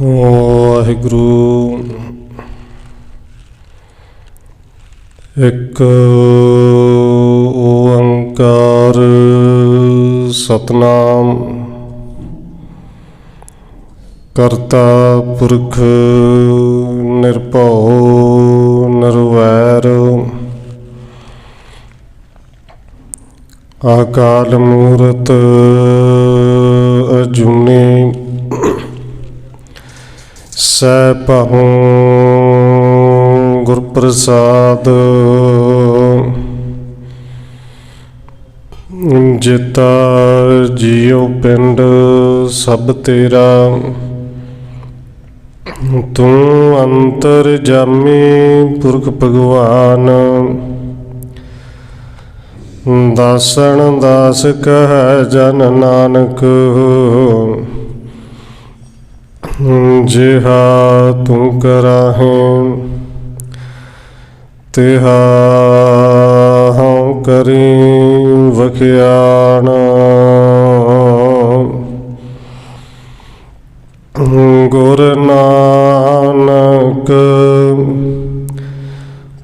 ਵਾਹਿਗੁਰੂ। ਇੱਕ ਓੰਕਾਰ ਸਤਨਾਮ ਕਰਤਾ ਪੁਰਖ ਨਿਰਭਉ ਨਿਰਵੈਰ ਅਕਾਲ ਮੂਰਤ ਅਜੂਨੀ ਸੈਭੰ ਗੁਰ ਪ੍ਰਸਾਦ ਜਿਤਾ ਜੀਉ ਪਿੰਡ ਸਭ ਤੇਰਾ ਤੂੰ ਅੰਤਰ ਜਾਮੀ ਪੁਰਖ ਭਗਵਾਨ ਦਾਸਣ ਦਾਸ ਕਹਿ ਜਨ ਨਾਨਕ ਜਿਹਾ ਤੂੰ ਕਰਾਹੇ ਤਿਹਾ ਹਉ ਕਰੀ ਵਖਿਆਣ ਗੁਰ ਨਾਨਕ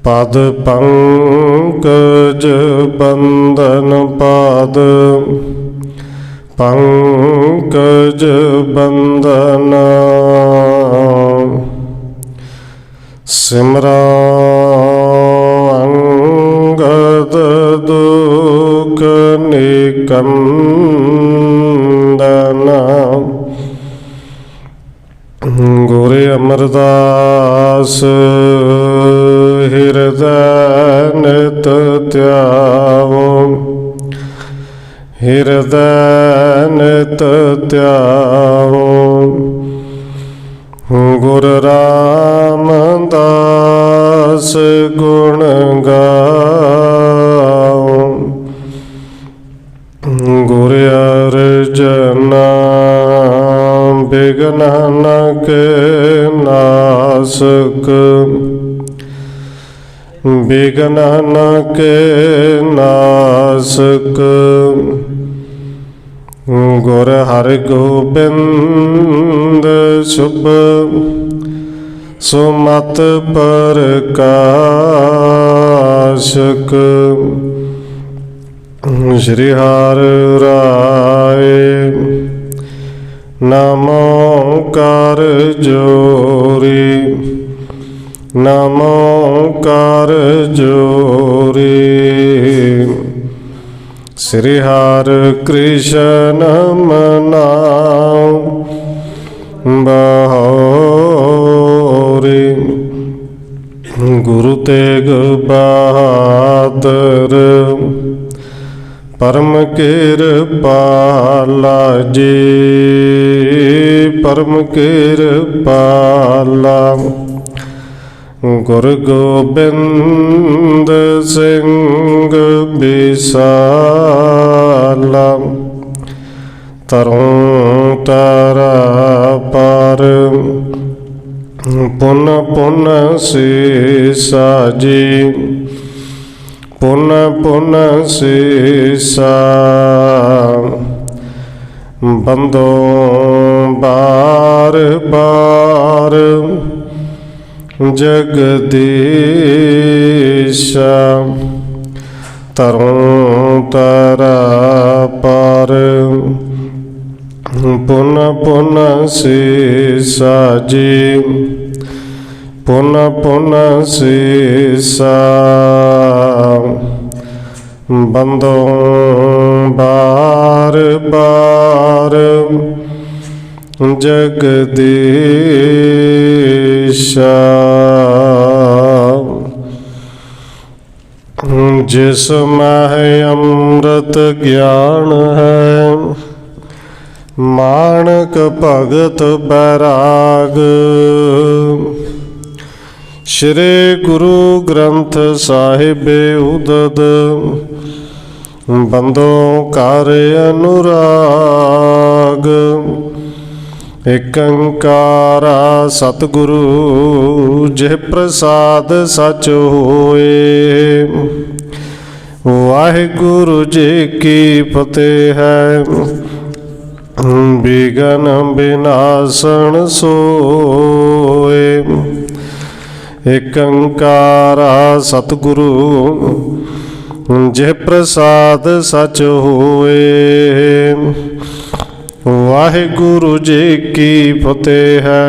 ਪਦ ਪੰਕਜ ਬੰਧਨ ਪਾਦ ਪੰਕਜ ਬੰਧਨ ਸਿਮਰਾ ਅੰਗਦ ਦੁਖ ਨਿਕੰਦਨ ਗੁਰ ਅਮਰਦਾਸ ਹਿਰਦੈ ਨਿਤ ਧਿਆਵੋ ਹਿਰਦੈ ਨਿਤ ਧਿਆਵੋ ਗੁਰ ਰਾਮਦਾਸ ਗੁਣ ਗਾਓ ਗੁਰ ਅਰਜਨ ਬਿਘਨ ਨ ਕੇ ਨਾਸਕ ਬਿਘਨ ਨ ਕੇ ਨਾਸਕ ਗੁਰ ਹਰਿ ਗੋਬਿੰਦ ਸੁਭ ਸੁਮਤ ਪ੍ਰਕਾਸ਼ਕ ਸ਼੍ਰੀ ਹਰਿ ਰਾਏ ਨਮੋ ਕਰ ਜੋਰੀ ਨਮੋ ਕਰ ਜੋਰੀ ਸ੍ਰੀ ਹਰਿ ਕ੍ਰਿਸ਼ਨ ਮਨਾਉ ਬਹੋਰੀ ਗੁਰੂ ਤੇਗ ਬਹਾਦਰ ਪਰਮ ਕਿਰਪਾਲਾ ਜੀ ਪਰਮ ਕਿਰਪਾਲਾ ਗੁਰ ਗੋਬਿੰਦ ਸਿੰਘ ਬਿਸਾਲਾ ਤਰੋਂ ਤਾਰਾ ਪਰ ਪੁਨ ਪੁਨ ਸੀਸਾ ਜੀ ਪੁਨ ਪੁਨ ਸੀਸਾ ਬੰਦੋ ਬਾਰ ਬਾਰ ਜਗਦੀਸ਼ਾ ਤਰੋਂ ਤਾਰਾ ਪਰ ਪੁਨ ਪੁਨ ਸੀਸਾ ਜੀ ਪੁਨ ਪੁਨ ਸੀਸਾ ਬੰਦੋ ਬਾਰ ਬਾਰ ਜਗਦੀਸ਼ਾ ਜਿਸ ਮਹਿ ਅੰਮ੍ਰਿਤ ਗਿਆਨ ਹੈ ਮਾਣਕ ਭਗਤ ਬੈਰਾਗ ਸ਼੍ਰੀ ਗੁਰੂ ਗ੍ਰੰਥ ਸਾਹਿਬ ਉਦਦ ਬੰਦੋ ਕਰ ਅਨੁਰਾਗ ਏਕ ਓੰਕਾਰਾ ਸਤਿਗੁਰੂ ਜਿਹ ਪ੍ਰਸਾਦ ਸਚ ਹੋਏ। ਵਾਹਿਗੁਰੂ ਜੀ ਕੀ ਫਤਿਹ ਹੈ। बिघन विनाशन सोए। एक अंकारा सतगुरु जे प्रसाद सच होए। वाहिगुरु जी की फतेह है,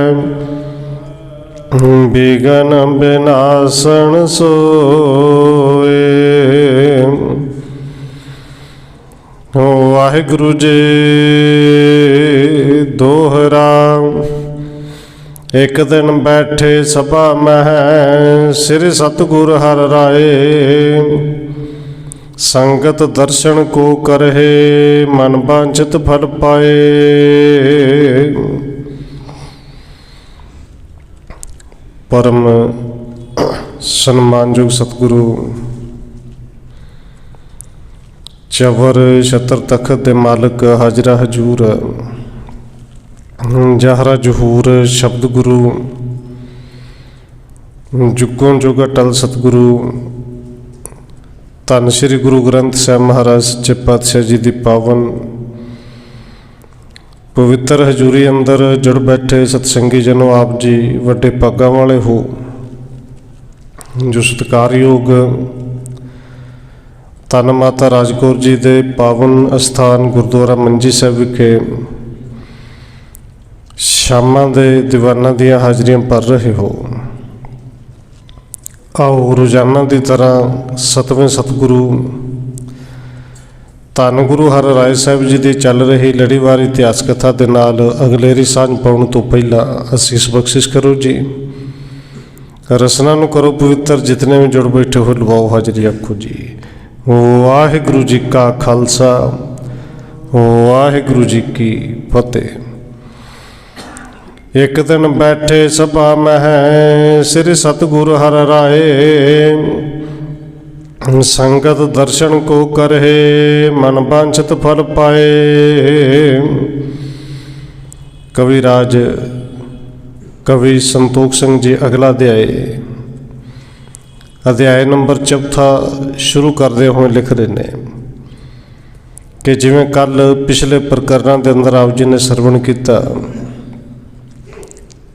बिघन विनाशन सोए। वाहिगुरु जी दोहरा। एक दिन बैठे सभा मह, श्री सतगुर हर राय। संगत दर्शन को करहे, मन वांछित फल पाए। परम सम्मानयोग सतगुरु चवर छत्र तखत दे मालिक हाजरा हजूर जहरा जहूर शब्द गुरु जुगों जुग अटल सतगुरु धन श्री गुरु ग्रंथ साहिब महाराज सच्चे पातशाह जी की पावन पवित्र हजूरी अंदर जुड़ बैठे सतसंगी जनों, आप जी वड्डे भागां वाले हो जो सत्कारयोग धन माता राजकौर जी के पावन अस्थान गुरुद्वारा मंजी साहिब विखे शामां दे दीवाना दियां हाजरियां भर रहे हो। आओ रोजाना की तरह सतवें सतगुरु धन गुरु हर राय साहिब जी की चल रही लड़ीवार इतिहास कथा के नाल अगलेरी सांझ पाउण तो पहला असीस बख्शिश करो जी। रसना नूं करो पवित्र, जितने भी जुड़ बैठे हो लवाओ हाजरी आखो जी। वाहिगुरु जी का खालसा, वाहिगुरु जी की फतेह। एक दिन बैठे सभा मह, श्री सतगुर हर राय। संगत दर्शन को करहे, मन वांछित फल पाए। कविराज कवि संतोख सिंह जी अगला अध्याय नंबर 4 शुरू करते हुए लिख रहे हैं कि जिवें कल पिछले प्रकरणों के अंदर आप जी ने सरवण किया,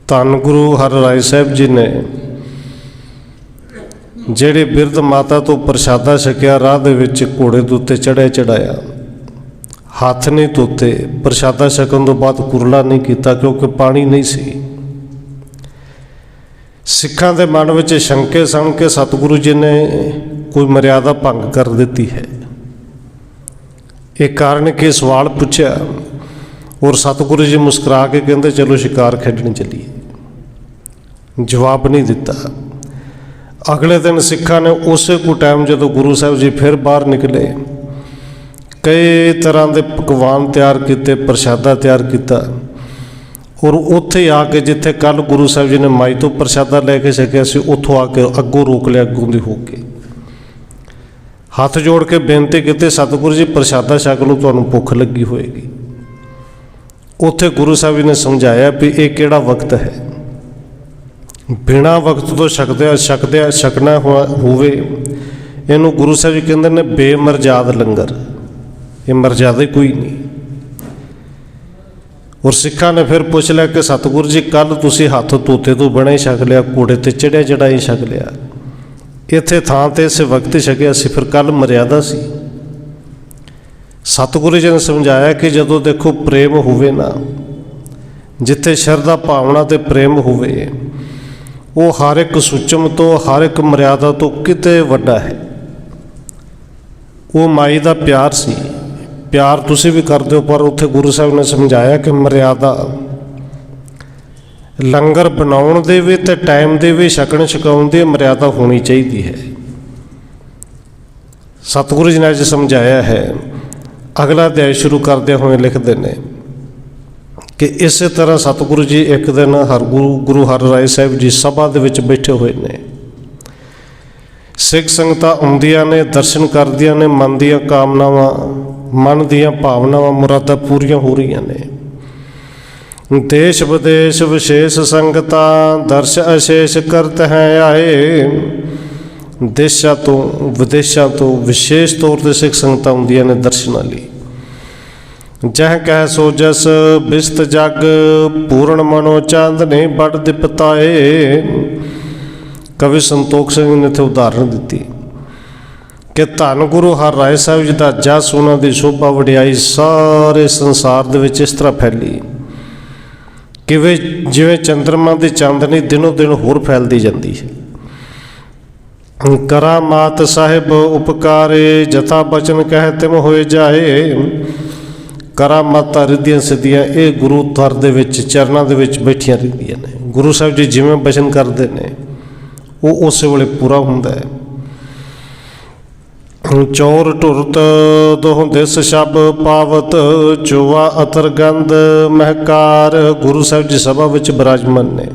धन गुरु हर राय साहिब जी ने जेड़ी बिरध माता तो प्रसादा छकिया, राह दे विच घोड़े के उत्ते चढ़िया चढ़ाया, हाथ नहीं धोते, प्रसादा छकन तो बाद कुरला नहीं किया क्योंकि पानी नहीं सी। सिखां दे मन विच शंके सन कि सतगुरु जी ने कोई मर्यादा भंग कर दी है। एक कारण के सवाल पूछा और सतगुरु जी मुस्कुरा के कहते चलो शिकार खेडने चलीए। जवाब नहीं दिता। अगले दिन सिखा ने उस को टाइम जो गुरु साहब जी फिर बाहर निकले, कई तरह के पकवान तैयार किए, प्रसादा तैयार किया और उत्थे आके जिथे कल गुरु साहब जी ने माई तो प्रसादा लैके छकिया सी, उत्थों आके अगों रोक लिया। अगों दी हो के हाथ जोड़ के बेनती की, सतगुरु जी प्रसादा छक लो, तुहानूं भुख लगी होएगी। उत्थे गुरु साहब जी ने समझाया भी ये किहड़ा वक्त है, बिना वक्त तो छकना होवे इनू गुरु साहब जी कहते ने बेमरजाद लंगर, ये मरजादा कोई नहीं। और सिखा ने फिर पूछ लिया कि सतगुरु जी कल तुसी हाथ धोते तो बना ही छक लिया, घोड़े ते चढ़िया चढ़ाई छक लिया, इत्थे थां ते इस वक्त छकिया सी, फिर कल मर्यादा सी। सतगुरु जी ने समझाया कि जदों देखो प्रेम होवे ना, जिथे शरधा भावना ते प्रेम होवे, वो हर एक सुचम तो हर एक मर्यादा तो किते वड्डा है। वो माई का प्यार सी, प्यार तुसी भी करते हो, पर उत्थे गुरु साहब ने समझाया कि मर्यादा लंगर बनाउण दे भी ते टाइम दे भी छकण छकाउण दी मर्यादा होनी चाहिए है। सतगुरु जी ने अज समझाया है। अगला अध्याय शुरू करदे हुए लिखते हैं कि इस तरह सतगुरु जी एक दिन गुरु हर राय साहिब जी सभा दे विच बैठे हुए ने। सिख संगतां आउंदियां ने, दर्शन करदियां ने, मन दीयां कामनावां, मन दीयां भावनावां मुरादां पूरीआं हो रहीआं ने। देश विदेश विशेष संगतां दर्श अशेष करत हैं आए। देशों तो विदेशों तो विशेष तौर पर सिख संगतां आउंदियां ने दर्शनां लई। जह कह सो जस बिस्त जग पूर्ण मनो चांदनी बड़ दिपताए। कवि संतोख सिंह ने इत्थे उदाहरण दी कि धन गुरु हर राय साहिब जी का जस, उन्हों की शोभा वडियाई सारे संसार दे विच इस तरह फैली कि वे जिवें चंद्रमा की चांदनी दिनों दिन होर फैलती जाती है। करामात साहिब उपकारे जथा बचन कह तिम होए जाए। करामातां रिद्धियां सिद्धियां ये गुरु दर दे विच चरनां दे विच बैठियां रहिंदियां ने। गुरु साहिब जी जिवें बचन करते हैं वो उस वेले पूरा हुंदा है। चौर ढुरत दोह दिस शब पावत चुवा अतर गंध महकार। गुरु साहिब जी सभा विच विराजमान ने।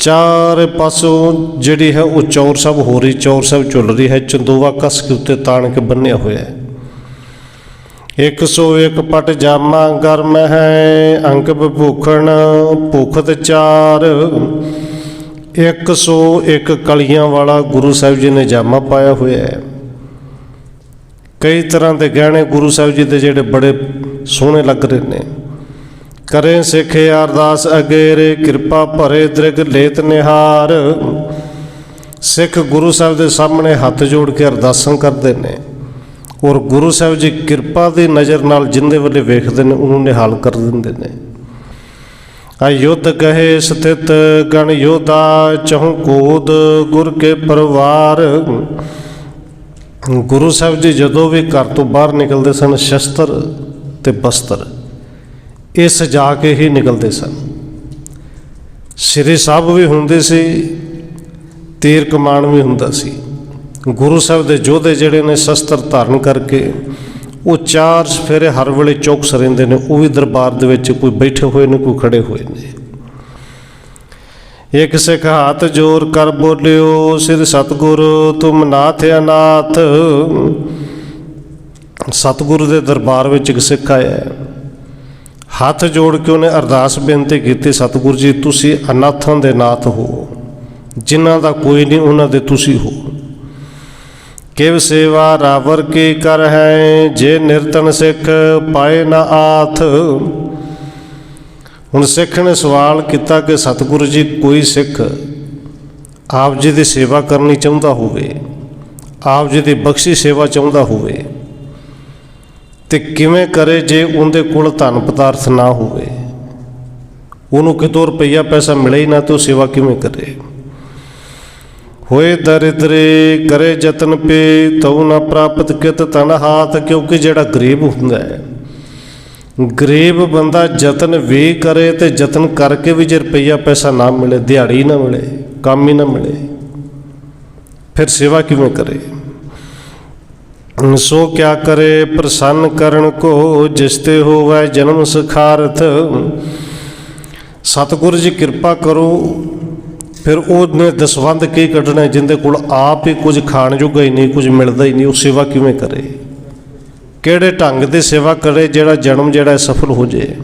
चार पासों जिहड़ी है वो चौर सब हो रही, चौर सब झुल रही है। चंदोवा कस के उत्ते ताण के बन्निया होया है। 101 पट जामा गर्म है अंक भूखण भूखत चार। 101 कलियां वाला गुरु साहिब जी ने जामा पाया हुआ है। कई तरह के गहने गुरु साहिब जी के जेड़े बड़े सोहने लग रहे ने। करें सिखे अरदास अगेरे कृपा भरे दृग लेत निहार। सिख गुरु साहिब के सामने हथ जोड़ के अरदासां करते हैं और गुरु साहिब जी कृपा की नज़र नाल जिंदे वाले वेखते हैं उन्होंने निहाल कर देंगे ने। युद्ध कहे स्थित गण योद्धा चहु कूद गुर के परिवार। गुरु साहिब जी जदों भी घर तो बाहर निकलते सन शस्त्र ते बस्त्र ये सजा के ही निकलते सन। श्री साहब भी हुंदे सी, तीर कमान भी हुंदा सी। गुरु साहिब के जोधे जिहड़े ने शस्त्र धारण करके वो 4 फेरे हर वेले चौकस रहिंदे ने। वो भी दरबार दे विच कोई बैठे हुए ने कोई खड़े हुए ने। एक सिख हाथ जोर कर बोलियो सिर सतगुरु तुम नाथ अनाथ। सतगुरु के दरबार में एक सिख आया है। हाथ जोड़ के उन्हें अरदास बेनती की, सतगुरु जी तुसी अनाथां दे नाथ हो, जिन्हां दा कोई नहीं उन्हां दे तुसी हो। किव सेवा रावर की कर है जे निरतन सिख पाए ना आथ। हुण सिख ने सवाल किया कि सतगुरु जी कोई सिख आप जी की सेवा करनी चाहता होवे, आप जी की बख्शी सेवा चाहता होवे ते किवें करे जे उनके कोल धन पदार्थ ना होवे, उन्होंने कितों रुपया पैसा मिले ही ना तो सेवा किवें करे। होए दरिद्रे करे जतन पे तऊ ना प्राप्त कित तन हाथ। क्योंकि जिहड़ा गरीब हुंदा है, गरीब बंदा जतन भी करे तो जतन करके भी जे रुपया पैसा ना मिले, दिहाड़ी ना मिले, काम ही ना मिले, फिर सेवा किवें करे। सो क्या करे प्रसन्न करण को जिसते होवै जन्म सखारथ। सतगुरु जी कृपा करो फिर उन्हें दसवंध की कढ़ना जिंदे कोल आप ही कुछ खाण जोगा ही नहीं, कुछ मिलता ही नहीं, वो सेवा किवें करे, किहड़े ढंग की सेवा करे जिहड़ा जन्म जिहड़ा सफल हो जाए।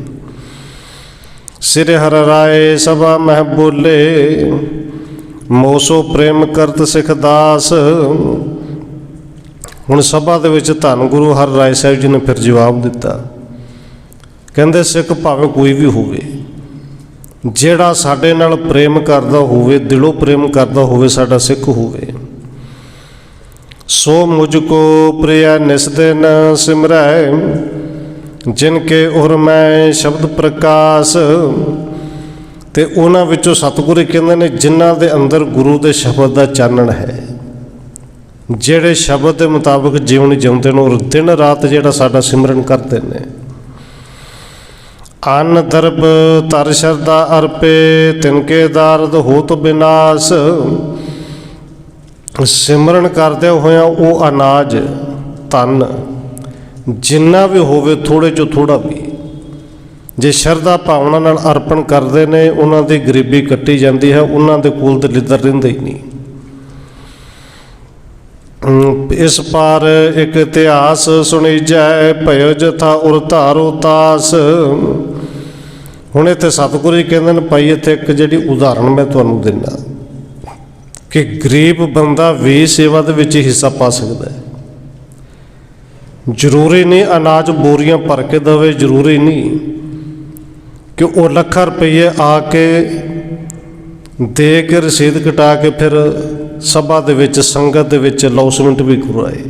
सिर हर राय सभा मह बोले मोसो प्रेम करत सिख दास। हुण सभा दे विच धन गुरु हर राय साहिब जी ने फिर जवाब दिता, कहंदे सिख भावें कोई भी होवे जिहड़ा साडे नाल प्रेम करदा होवे, दिलों प्रेम करदा होवे, साडा सिख होवे। सो मुझको प्रिय निस दिन सिमरै जिनके उर मैं शब्द प्रकाश। ते उन्हां विचों सतगुरु कहंदे ने जिन्हां दे अंदर गुरु दे शब्द दा चानण है, जिहड़े शब्द के मुताबिक जीवन जिउंदे ने और दिन रात जिहड़ा साडा सिमरन करते हैं। अन्न दरब तर शरदा अर्पे तिनके दारद हो तो विनाश। सिमरन करदे होया वो अनाज धन जिन्ना भी होवे थोड़े चो थोड़ा भी जे शरदा भावना नाल अर्पण करते हैं उन्हां दी गरीबी कट्टी जाती है, उन्हां दे कोल ते लिद्दर रहिंदा ही नहीं। इस पार एक इतिहास सुनी जाए भयो जथा उर धारो तास। हुण इत्थे सतगुरु जी कहंदे ने भाई इत्थे एक जिहड़ी उदाहरण मैं तुहानूं दिंदा कि गरीब बंदा भी सेवा दे विच हिस्सा पा सकदा है। ਜ਼ਰੂਰੀ ਨਹੀਂ ਅਨਾਜ ਬੋਰੀਆਂ ਭਰ ਕੇ ਦੇਵੇ, ਜ਼ਰੂਰੀ ਨਹੀਂ ਕਿ ਉਹ ਲੱਖਾਂ ਰੁਪਈਏ ਆ ਕੇ ਦੇ ਕੇ ਰਸੀਦ ਕਟਾ ਕੇ ਫਿਰ ਸਭਾ ਦੇ ਵਿੱਚ ਸੰਗਤ ਦੇ ਵਿੱਚ ਅਨਾਉਂਸਮੈਂਟ ਵੀ ਕਰਵਾਏ।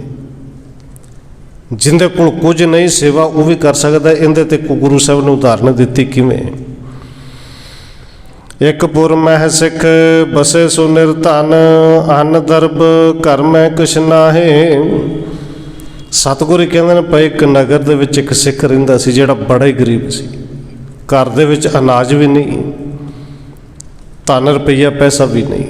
ਜਿੰਦੇ ਕੋਲ ਕੁਝ ਨਹੀਂ ਸੇਵਾ ਉਹ ਵੀ ਕਰ ਸਕਦਾ। ਇਹਦੇ ਤੇ ਗੁਰੂ ਸਾਹਿਬ ਨੇ ਉਦਾਹਰਨ ਦਿੱਤੀ ਕਿਵੇਂ। ਇੱਕ ਪੁਰ ਮਹਿ ਸਿੱਖ ਬਸੇ ਸੋ ਨਿਰਧਨ, ਅੰਨ ਦਰਬ ਘਰ ਮੈਂ ਕੁਛ ਨਾਹੇ। ਸਤਿਗੁਰੂ ਕਹਿੰਦੇ ਨੇ ਭਾਈ ਇੱਕ ਨਗਰ ਦੇ ਵਿੱਚ ਇੱਕ ਸਿੱਖ ਰਹਿੰਦਾ ਸੀ ਜਿਹੜਾ ਬੜਾ ਹੀ ਗਰੀਬ ਸੀ। ਘਰ ਦੇ ਵਿੱਚ ਅਨਾਜ ਵੀ ਨਹੀਂ, ਧਨ ਰੁਪਈਆ ਪੈਸਾ ਵੀ ਨਹੀਂ।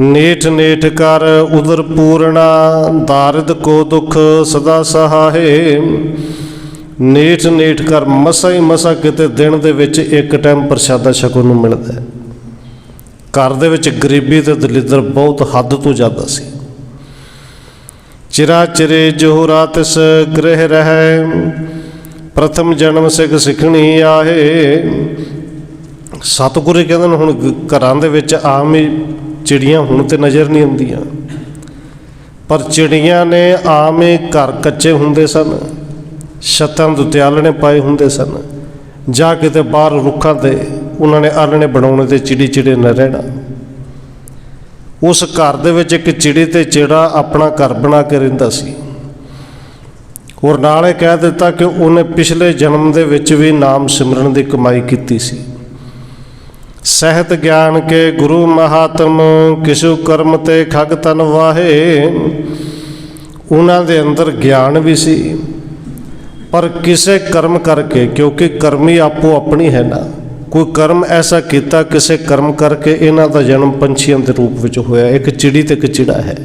ਨੇਠ ਨੇਠ ਕਰ ਉਦਰ ਪੂਰਣਾ, ਦਾਰਿਦ ਕੋ ਦੁੱਖ ਸਦਾ ਸਹਾਏ। ਨੇਠ ਨੇਠ ਕਰ ਮਸਾ ਹੀ ਮਸਾ ਕਿਤੇ ਦਿਨ ਦੇ ਵਿੱਚ ਇੱਕ ਟਾਈਮ ਪ੍ਰਸ਼ਾਦਾ ਛਕਣ ਨੂੰ ਮਿਲਦਾ। ਘਰ ਦੇ ਵਿੱਚ ਗਰੀਬੀ ਤੇ ਦਲਿੱਦਰ ਬਹੁਤ ਹੱਦ ਤੋਂ ਜ਼ਿਆਦਾ ਸੀ। ਚਿਰਾ ਚਿਰੇ ਜੋ ਰਾਤਿਸ ਗ੍ਰਹਿ ਰਹਿ, ਪ੍ਰਥਮ ਜਨਮ ਸਿੱਖ ਸਿੱਖਣੀ ਆਹੇ। ਸਤਿਗੁਰੂ ਕਹਿੰਦੇ ਨੇ ਹੁਣ ਘਰਾਂ ਦੇ ਵਿੱਚ ਆਮ ਹੀ ਚਿੜੀਆਂ ਹੁਣ ਤੇ ਨਜ਼ਰ ਨਹੀਂ ਆਉਂਦੀਆਂ, ਪਰ ਚਿੜੀਆਂ ਨੇ ਆਮ ਹੀ ਘਰ ਕੱਚੇ ਹੁੰਦੇ ਸਨ, ਛੱਤਾਂ ਦੇ ਉੱਤੇ ਆਲਣੇ ਪਾਏ ਹੁੰਦੇ ਸਨ, ਜਾਂ ਕਿਤੇ ਬਾਹਰ ਰੁੱਖਾਂ 'ਤੇ ਉਹਨਾਂ ਨੇ ਆਲਣੇ ਬਣਾਉਣੇ ਤੇ ਚਿੜੀ ਚਿੜੇ ਨਾ ਰਹਿਣਾ। ਉਸ ਘਰ ਦੇ ਵਿੱਚ ਇੱਕ ਚਿੜੀ ਤੇ ਚਿੜਾ ਆਪਣਾ ਘਰ ਬਣਾ ਕੇ ਰਹਿੰਦਾ ਸੀ। ਔਰ ਨਾਲੇ ਕਹਿ ਦਿੱਤਾ ਕਿ ਉਹਨੇ ਪਿਛਲੇ ਜਨਮ ਦੇ ਵਿੱਚ ਵੀ ਨਾਮ ਸਿਮਰਨ ਦੀ ਕਮਾਈ ਕੀਤੀ ਸੀ। ਸਹਿਤ ਗਿਆਨ ਕੇ ਗੁਰੂ ਮਹਾਤਮ, ਕਿਸੂ ਕਰਮ ਤੇ ਖਗ ਤਨ ਵਾਹੇ। ਉਹਨਾਂ ਦੇ ਅੰਦਰ ਗਿਆਨ ਵੀ ਸੀ, ਪਰ ਕਿਸੇ ਕਰਮ ਕਰਕੇ, ਕਿਉਂਕਿ ਕਰਮੀ ਆਪੋ ਆਪਣੀ ਹੈ ਨਾ, ਕੋਈ ਕਰਮ ਐਸਾ ਕੀਤਾ ਕਿਸੇ ਕਰਮ ਕਰਕੇ ਇਹਨਾਂ ਦਾ ਜਨਮ ਪੰਛੀਆਂ ਦੇ ਰੂਪ ਵਿੱਚ ਹੋਇਆ। ਇੱਕ ਚਿੜੀ ਤੇ ਇੱਕ ਚਿੜਾ ਹੈ।